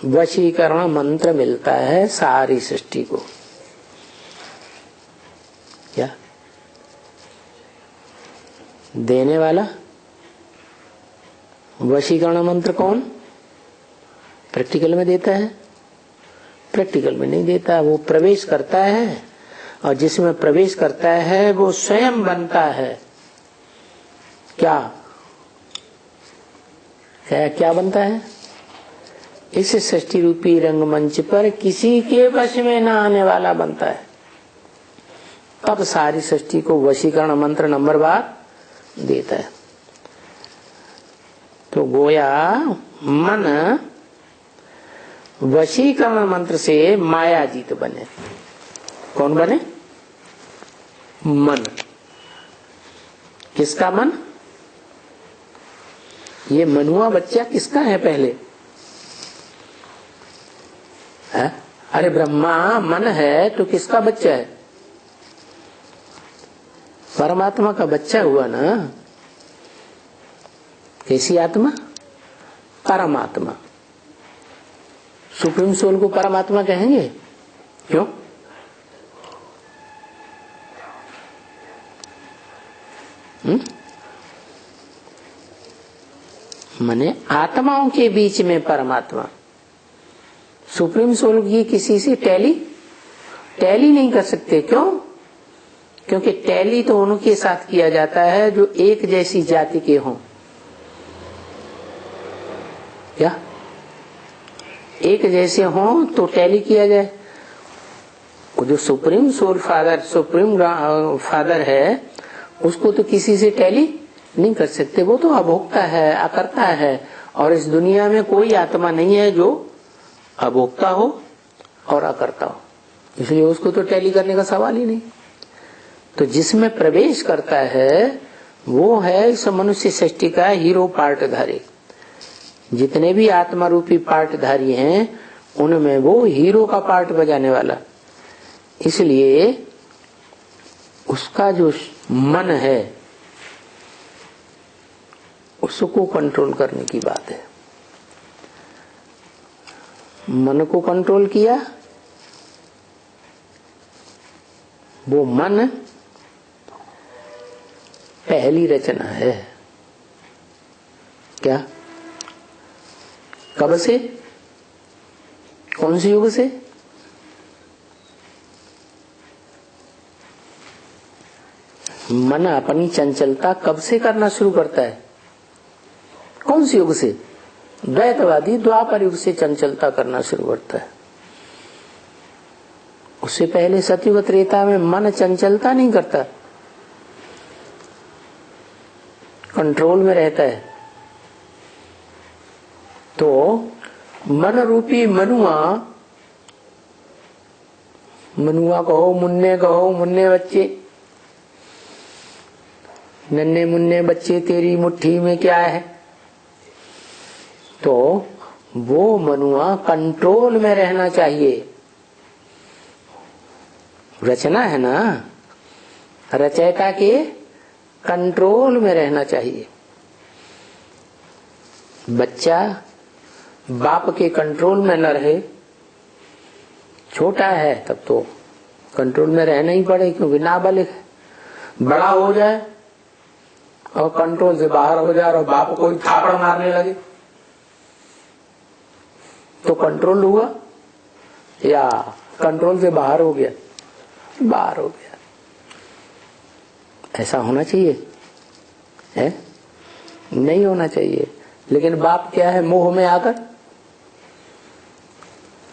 वशीकरण मंत्र मिलता है सारी सृष्टि को। क्या देने वाला? वशीकरण मंत्र कौन? प्रैक्टिकल में देता है? प्रैक्टिकल में नहीं देता, वो प्रवेश करता है। और जिसमें प्रवेश करता है वो स्वयं बनता है। क्या क्या क्या बनता है? इस सृष्टि रूपी रंगमंच पर किसी के वश में न आने वाला बनता है। तब सारी सृष्टि को वशीकरण मंत्र नंबर बार देता है। तो गोया मन वशीकरण मंत्र से मायाजीत बने। कौन बने? मन। किसका मन? ये मनुआ बच्चा किसका है? पहले अरे ब्रह्मा मन है तो किसका बच्चा है? परमात्मा का बच्चा हुआ ना। कैसी आत्मा? परमात्मा। सुप्रीम सोल को परमात्मा कहेंगे? क्यों? माने आत्माओं के बीच में परमात्मा। सुप्रीम सोल की किसी से टैली नहीं कर सकते। क्यों? क्योंकि टैली तो उनके साथ किया जाता है जो एक जैसी जाति के हों। क्या एक जैसे हों तो टैली किया जाए? वो जो supreme soul father, supreme father है, उसको तो किसी से टैली नहीं कर सकते। वो तो अभोक्ता है, अकर्ता है। और इस दुनिया में कोई आत्मा नहीं है जो अभोक्ता हो और अकर्ता हो, इसलिए उसको तो टैली करने का सवाल ही नहीं। तो जिसमें प्रवेश करता है वो है इस मनुष्य सृष्टि का हीरो पार्टधारी। जितने भी आत्मा रूपी पार्टधारी हैं उनमें वो हीरो का पार्ट बजाने वाला। इसलिए उसका जो मन है उसको कंट्रोल करने की बात है। मन को कंट्रोल किया, वो मन पहली रचना है। क्या? कब से? कौन से युग से? मन अपनी चंचलता कब से करना शुरू करता है? कौन से युग से? द्वैतवादी द्वापर युग से चंचलता करना शुरू करता है। उससे पहले सतयुग त्रेता में मन चंचलता नहीं करता, कंट्रोल में रहता है। तो मन रूपी मनुआ कहो, मुन्ने बच्चे, नन्हे मुन्ने बच्चे तेरी मुट्ठी में क्या है। तो वो मनुआ कंट्रोल में रहना चाहिए। रचना है ना, रचयिता के कंट्रोल में रहना चाहिए। बच्चा बाप के कंट्रोल में न रहे, छोटा है तब तो कंट्रोल में रहना ही पड़े, क्योंकि नाबालिग है। बड़ा हो जाए और कंट्रोल से बाहर हो जाए और बाप को ही थापड़ मारने लगे तो कंट्रोल हुआ या कंट्रोल से बाहर हो गया? बाहर हो गया। ऐसा होना चाहिए है? नहीं होना चाहिए। लेकिन बाप क्या है, मोह में आकर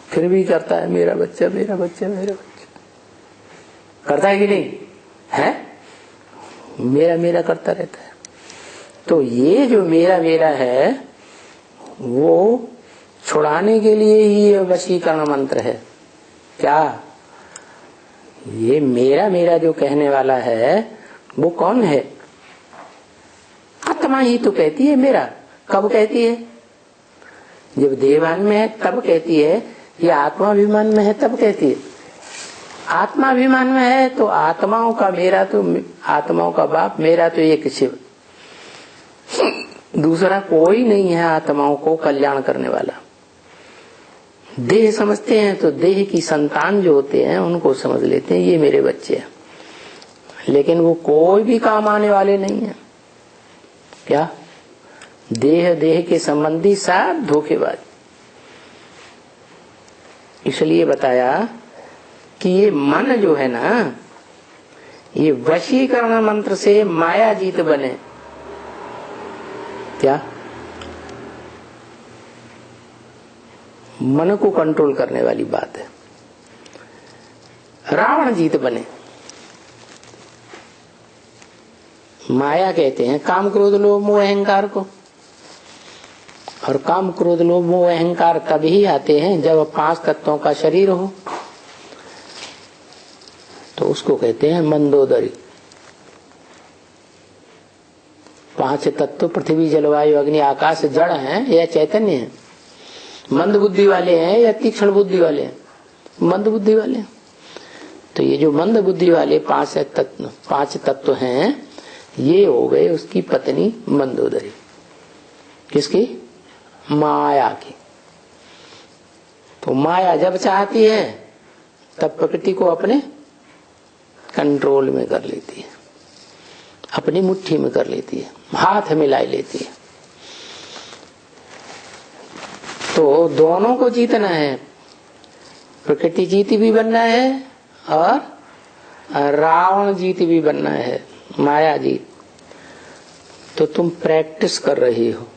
फिर भी करता है मेरा बच्चा मेरा बच्चा मेरा बच्चा। करता है कि नहीं है? मेरा मेरा करता रहता है। तो ये जो मेरा मेरा है वो छुड़ाने के लिए ही ये वशीकरण मंत्र है। क्या? ये मेरा मेरा जो कहने वाला है वो कौन है? आत्मा ही तो कहती है मेरा। कब कहती है? जब देवान में है तब कहती है, या आत्माभिमान में है तब कहती है। आत्माभिमान में है तो आत्माओं का मेरा, तो आत्माओं का बाप मेरा तो एक शिव, दूसरा कोई नहीं है आत्माओं को कल्याण करने वाला। देह समझते हैं तो देह की संतान जो होते हैं उनको समझ लेते हैं ये मेरे बच्चे हैं, लेकिन वो कोई भी काम आने वाले नहीं है। क्या? देह के संबंधी सब धोखेबाज। इसलिए बताया कि ये मन जो है ना, ये वशीकरण मंत्र से माया जीत बने। क्या? मन को कंट्रोल करने वाली बात है। रावण जीत बने। माया कहते हैं काम क्रोध लोभ मोह अहंकार को, और काम क्रोध लोभ मोह अहंकार तभी आते हैं जब 5 तत्वों का शरीर हो, तो उसको कहते हैं मंदोदरी। 5 तत्व पृथ्वी जलवायु अग्नि आकाश जड़ हैं या चैतन्य हैं? मंद बुद्धि वाले हैं या तीक्ष्ण बुद्धि वाले हैं? मंद बुद्धि वाले। तो ये जो मंद बुद्धि वाले पांच तत्व हैं, ये हो गए उसकी पत्नी मंदोदरी। किसकी? माया की। तो माया जब चाहती है तब प्रकृति को अपने कंट्रोल में कर लेती है, अपनी मुट्ठी में कर लेती है, हाथ मिला लेती है। तो दोनों को जीतना है, प्रकृति जीती भी बनना है और रावण जीती भी बनना है, माया जी। तो तुम प्रैक्टिस कर रही हो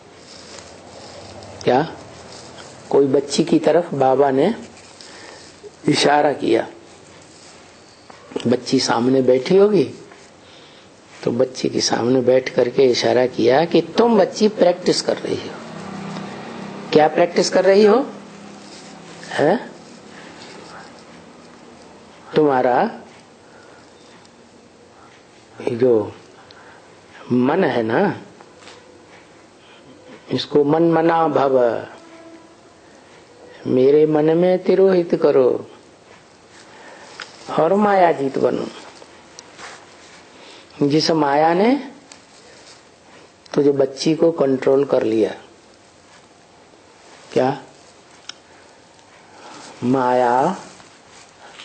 क्या? कोई बच्ची की तरफ बाबा ने इशारा किया, बच्ची सामने बैठी होगी, तो बच्ची के सामने बैठ करके इशारा किया कि तुम बच्ची प्रैक्टिस कर रही हो। क्या प्रैक्टिस कर रही हो? है तुम्हारा जो मन है ना, इसको मन मना भव, मेरे मन में तिरोहित करो और माया जीत बनो। जिस माया ने तुझे बच्ची को कंट्रोल कर लिया, क्या माया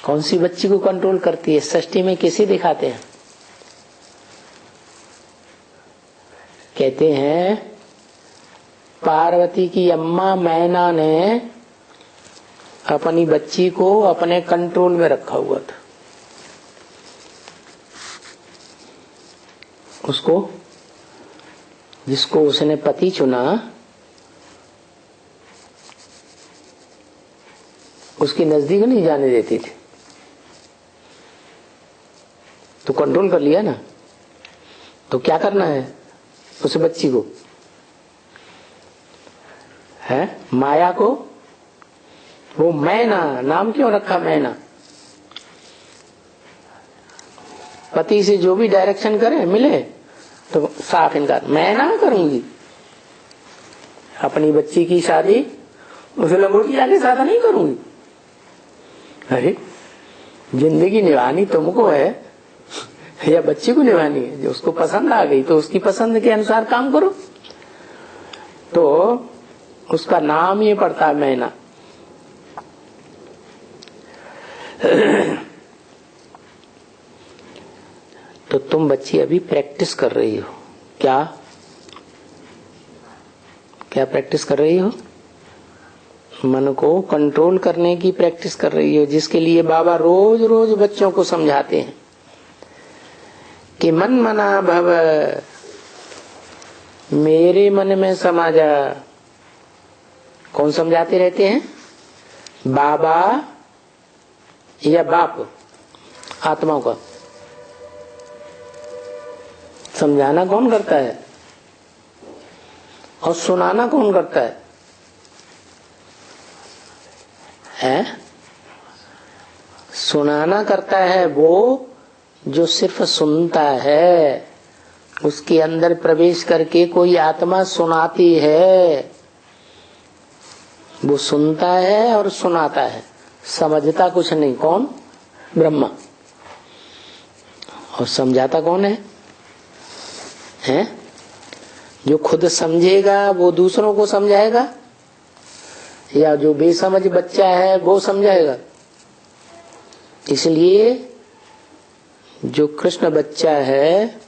कौन सी बच्ची को कंट्रोल करती है? सृष्टि में किसे दिखाते हैं? कहते हैं पार्वती की अम्मा मैना ने अपनी बच्ची को अपने कंट्रोल में रखा हुआ था। उसको, जिसको उसने पति चुना, उसके नजदीक नहीं जाने देती थी। तो कंट्रोल कर लिया ना, तो क्या करना है उस बच्ची को? है माया को। वो मैना, नाम क्यों रखा मैना? पति से जो भी डायरेक्शन करे मिले तो साफ इनकार, मैं ना करूंगी। अपनी बच्ची की शादी उस लंगोटिया के साथ नहीं करूंगी। अरे जिंदगी निभानी तुमको है या बच्ची को निभानी है? जो उसको पसंद आ गई तो उसकी पसंद के अनुसार काम करो। तो उसका नाम ये पड़ता है मैना। तो तुम बच्ची अभी प्रैक्टिस कर रही हो। क्या क्या प्रैक्टिस कर रही हो? मन को कंट्रोल करने की प्रैक्टिस कर रही हो, जिसके लिए बाबा रोज रोज बच्चों को समझाते हैं कि मन मना भव, मेरे मन में समा जा। कौन समझाते रहते हैं? बाबा या बाप आत्माओं का। समझाना कौन करता है और सुनाना कौन करता है? सुनाना करता है वो जो सिर्फ सुनता है। उसके अंदर प्रवेश करके कोई आत्मा सुनाती है। वो सुनता है और सुनाता है, समझता कुछ नहीं। कौन? ब्रह्मा। और समझाता कौन है? जो खुद समझेगा वो दूसरों को समझाएगा, या जो बेसमझ बच्चा है वो समझाएगा? इसलिए जो कृष्ण बच्चा है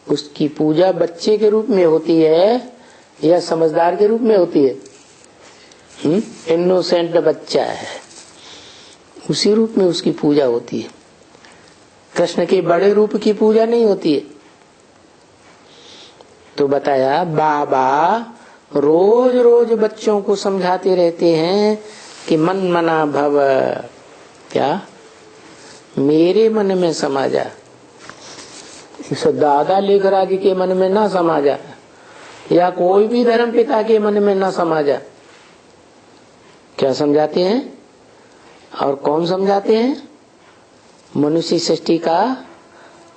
उसकी पूजा बच्चे के रूप में होती है या समझदार के रूप में होती है? इनोसेंट बच्चा है, उसी रूप में उसकी पूजा होती है। कृष्ण के बड़े रूप की पूजा नहीं होती है। तो बताया बाबा रोज रोज बच्चों को समझाते रहते हैं कि मन मना भव, क्या मेरे मन में समा जा। इस दादा लेकर आगे के मन में ना समा जा, या कोई भी धर्म पिता के मन में ना समा जा। क्या समझाते हैं और कौन समझाते हैं? मनुष्य सृष्टि का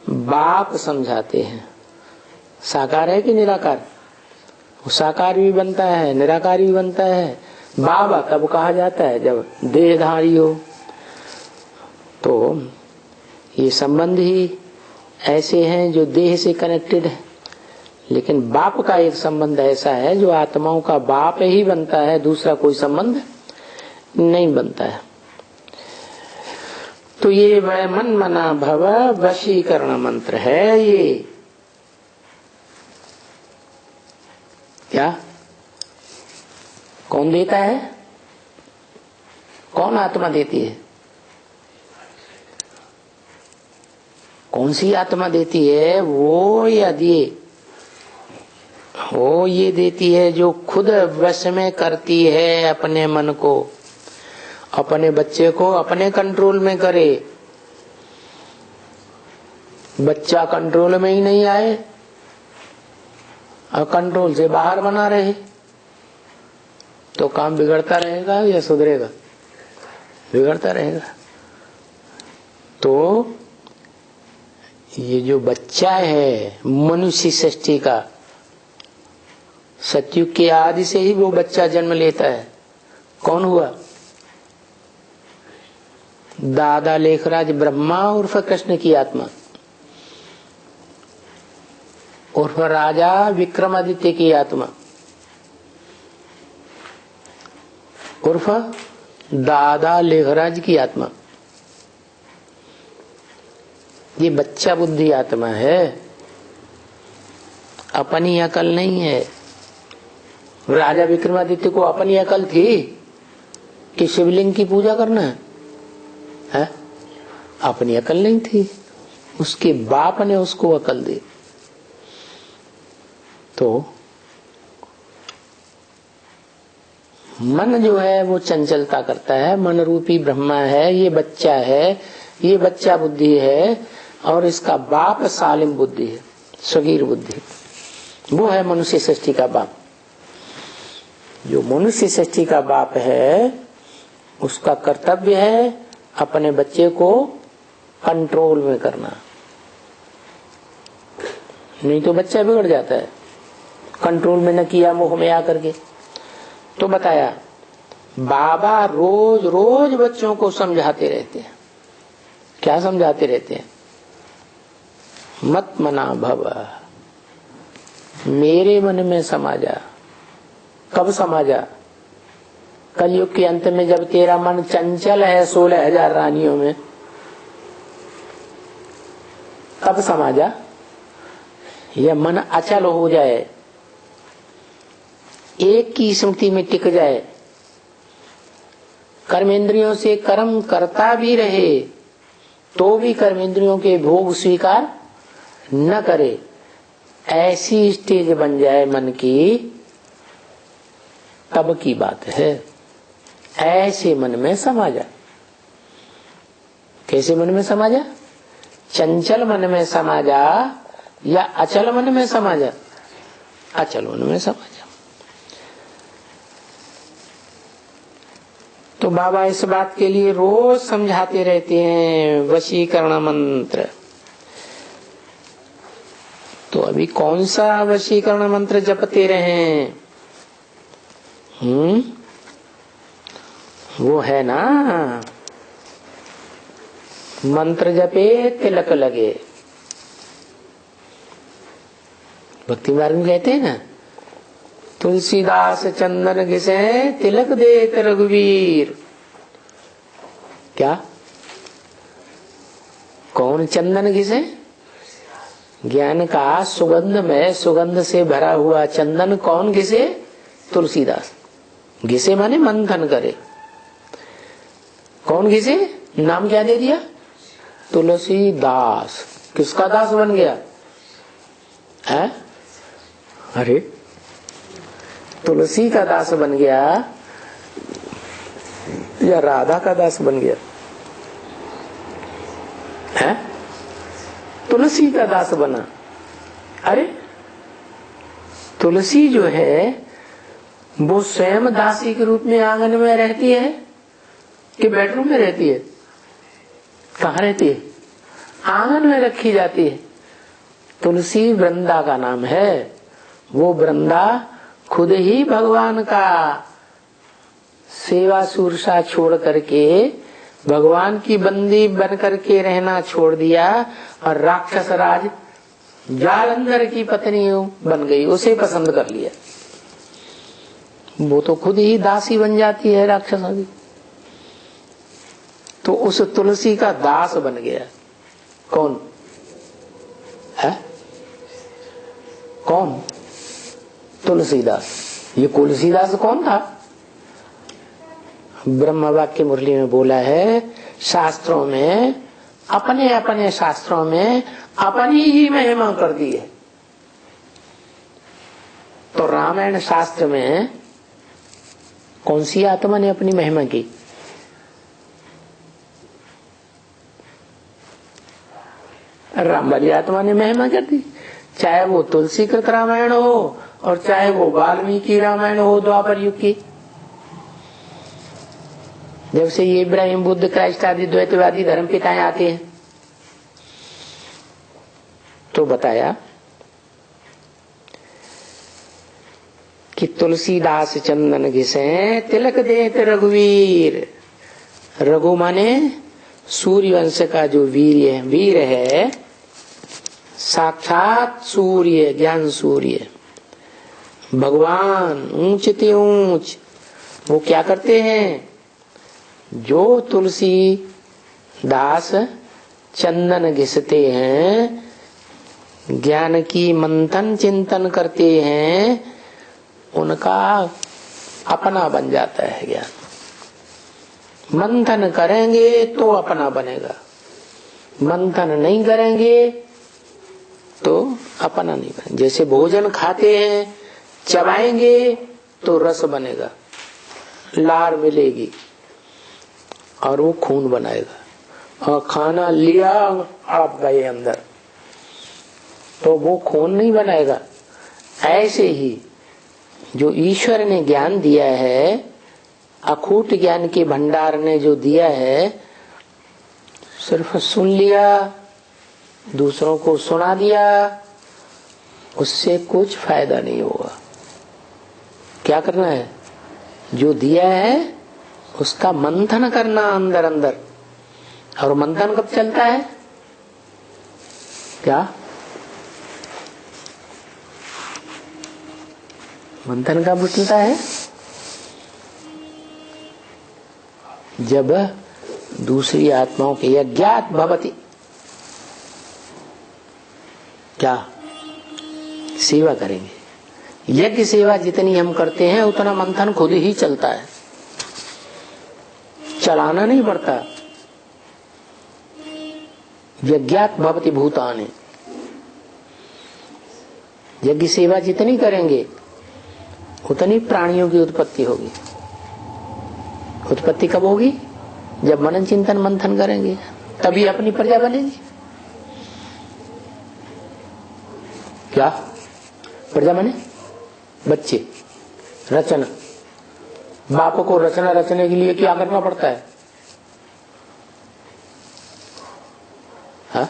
बाप समझाते हैं। साकार है कि निराकार? वो साकार भी बनता है, निराकार भी बनता है। बाबा तब कहा जाता है जब देहधारी हो, तो ये संबंध ही ऐसे हैं जो देह से कनेक्टेड है, लेकिन बाप का एक संबंध ऐसा है जो आत्माओं का बाप ही बनता है, दूसरा कोई संबंध नहीं बनता है। तो ये मन मना भव वशीकरण मंत्र है। ये क्या कौन देता है? कौन आत्मा देती है? कौन सी आत्मा देती है? वो या दिए? वो ये देती है जो खुद वश में करती है अपने मन को, अपने बच्चे को अपने कंट्रोल में करे। बच्चा कंट्रोल में ही नहीं आए और कंट्रोल से बाहर बना रहे तो काम बिगड़ता रहेगा या सुधरेगा? बिगड़ता रहेगा। तो ये जो बच्चा है मनुष्य सृष्टि का, सतयुग के आदि से ही वो बच्चा जन्म लेता है। कौन हुआ? दादा लेखराज ब्रह्मा उर्फ कृष्ण की आत्मा, उर्फ राजा विक्रमादित्य की आत्मा, उर्फ दादा लेखराज की आत्मा। ये बच्चा बुद्धि आत्मा है, अपनी अकल नहीं है। राजा विक्रमादित्य को अपनी अकल थी कि शिवलिंग की पूजा करना है? अपनी अकल नहीं थी, उसके बाप ने उसको अकल दी। तो मन जो है वो चंचलता करता है, मन रूपी ब्रह्मा है, ये बच्चा है, ये बच्चा बुद्धि है, और इसका बाप सालिम बुद्धि है, सगीर बुद्धि। वो है मनुष्य सृष्टि का बाप। जो मनुष्य सृष्टि का बाप है उसका कर्तव्य है अपने बच्चे को कंट्रोल में करना, नहीं तो बच्चा बिगड़ जाता है। कंट्रोल में न किया मोह में आकर के। तो बताया बाबा रोज रोज बच्चों को समझाते रहते हैं। क्या समझाते रहते हैं? मत मना भव, मेरे मन में समा जा। कब समा जा? कलयुग के अंत में, जब तेरा मन चंचल है 16,000 रानियों में, तब समा जा। यह मन अचल हो जाए, एक की स्मृति में टिक जाए, कर्मेंद्रियों से कर्म करता भी रहे तो भी कर्मेंद्रियों के भोग स्वीकार न करे, ऐसी स्टेज बन जाए मन की, तब की बात है। ऐसे मन में समा जा। कैसे मन में समा जा? चंचल मन में समा जा या अचल मन में समा जा? अचल मन में समा जा। तो बाबा इस बात के लिए रोज समझाते रहते हैं वशीकरण मंत्र। तो अभी कौन सा वशीकरण मंत्र जपते रहे? वो है ना, मंत्र जपे तिलक लगे। भक्ति मार्ग में कहते हैं ना, तुलसीदास चंदन घिसे तिलक देत रघुवीर। क्या? कौन चंदन घिसे? ज्ञान का सुगंध में, सुगंध से भरा हुआ चंदन कौन घिसे? तुलसीदास। घिसे माने मंथन करे। कौन घिसे? नाम क्या दे दिया? तुलसीदास। किसका दास बन गया है? अरे तुलसी का दास बन गया या राधा का दास बन गया है? तुलसी का दास बना। अरे तुलसी जो है वो स्वयं दासी के रूप में आंगन में रहती है कि बेडरूम में रहती है? कहाँ रहती है? आंगन में रखी जाती है। तुलसी वृंदा का नाम है। वो वृंदा खुद ही भगवान का सेवा सुरसा छोड़ करके भगवान की बंदी बन करके रहना छोड़ दिया और राक्षस राज जालंधर की पत्नी बन गई, उसे पसंद कर लिया। वो तो खुद ही दासी बन जाती है राक्षसों की। तो उस तुलसी का दास बन गया। कौन है? कौन? तुलसीदास। ये तुलसीदास कौन था? ब्रह्म वाक्य मुरली में बोला है, शास्त्रों में अपने अपने शास्त्रों में अपनी ही महिमा कर दी है। तो रामायण शास्त्र में कौन सी आत्मा ने अपनी महिमा की? राम वाली आत्मा ने महिमा कर दी। चाहे वो तुलसीकृत रामायण हो और चाहे वो वाल्मीकि रामायण हो द्वापर युग की। जब से ये इब्राहिम, बुद्ध, क्राइस्ट आदि द्वैतवादी धर्म पिताएं आते हैं तो बताया कि तुलसीदास चंदन घिसे तिलक देत रघुवीर। रघु माने सूर्य वंश का जो वीर है, साक्षात सूर्य, ज्ञान सूर्य भगवान, ऊंच ते ऊंच। वो क्या करते हैं? जो तुलसी दास चंदन घिसते हैं, ज्ञान की मंथन चिंतन करते हैं, उनका अपना बन जाता है ज्ञान। मंथन करेंगे तो अपना बनेगा, मंथन नहीं करेंगे तो अपना नहीं बनेगा। जैसे भोजन खाते हैं, चबाएंगे तो रस बनेगा, लार मिलेगी और वो खून बनाएगा। और खाना लिया आप गए अंदर तो वो खून नहीं बनाएगा। ऐसे ही जो ईश्वर ने ज्ञान दिया है, अखूट ज्ञान के भंडार ने जो दिया है, सिर्फ सुन लिया, दूसरों को सुना दिया, उससे कुछ फायदा नहीं होगा। क्या करना है? जो दिया है उसका मंथन करना अंदर अंदर। और मंथन कब चलता है? क्या मंथन कब चलता है? जब दूसरी आत्माओं के यज्ञात भवति, क्या सेवा करेंगे। यज्ञ सेवा जितनी हम करते हैं उतना मंथन खुद ही चलता है, चलाना नहीं पड़ता। यज्ञात भवति भूतानि, यज्ञ सेवा जितनी करेंगे उतनी प्राणियों की उत्पत्ति होगी। उत्पत्ति कब होगी? जब मनन चिंतन मंथन करेंगे, तभी अपनी प्रजा बनेगी। क्या प्रजा बने? बच्चे, रचना। बाप को रचना रचने के लिए क्या करना पड़ता है? हा?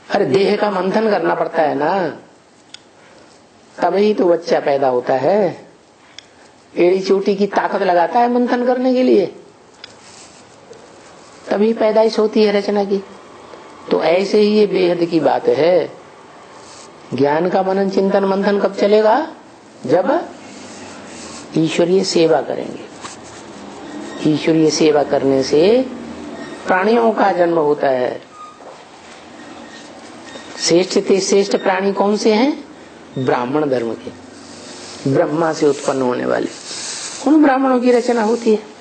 अरे देह का मंथन करना पड़ता है ना, तभी तो बच्चा पैदा होता है। एड़ी चोटी की ताकत लगाता है मंथन करने के लिए, तभी पैदाइश होती है रचना की। तो ऐसे ही ये बेहद की बात है। ज्ञान का मनन चिंतन मंथन कब चलेगा? जब ईश्वरीय सेवा करेंगे। ईश्वरीय सेवा करने से प्राणियों का जन्म होता है। श्रेष्ठ से श्रेष्ठ प्राणी कौन से हैं? ब्राह्मण धर्म के, ब्रह्मा से उत्पन्न होने वाले, उन ब्राह्मणों की रचना होती है।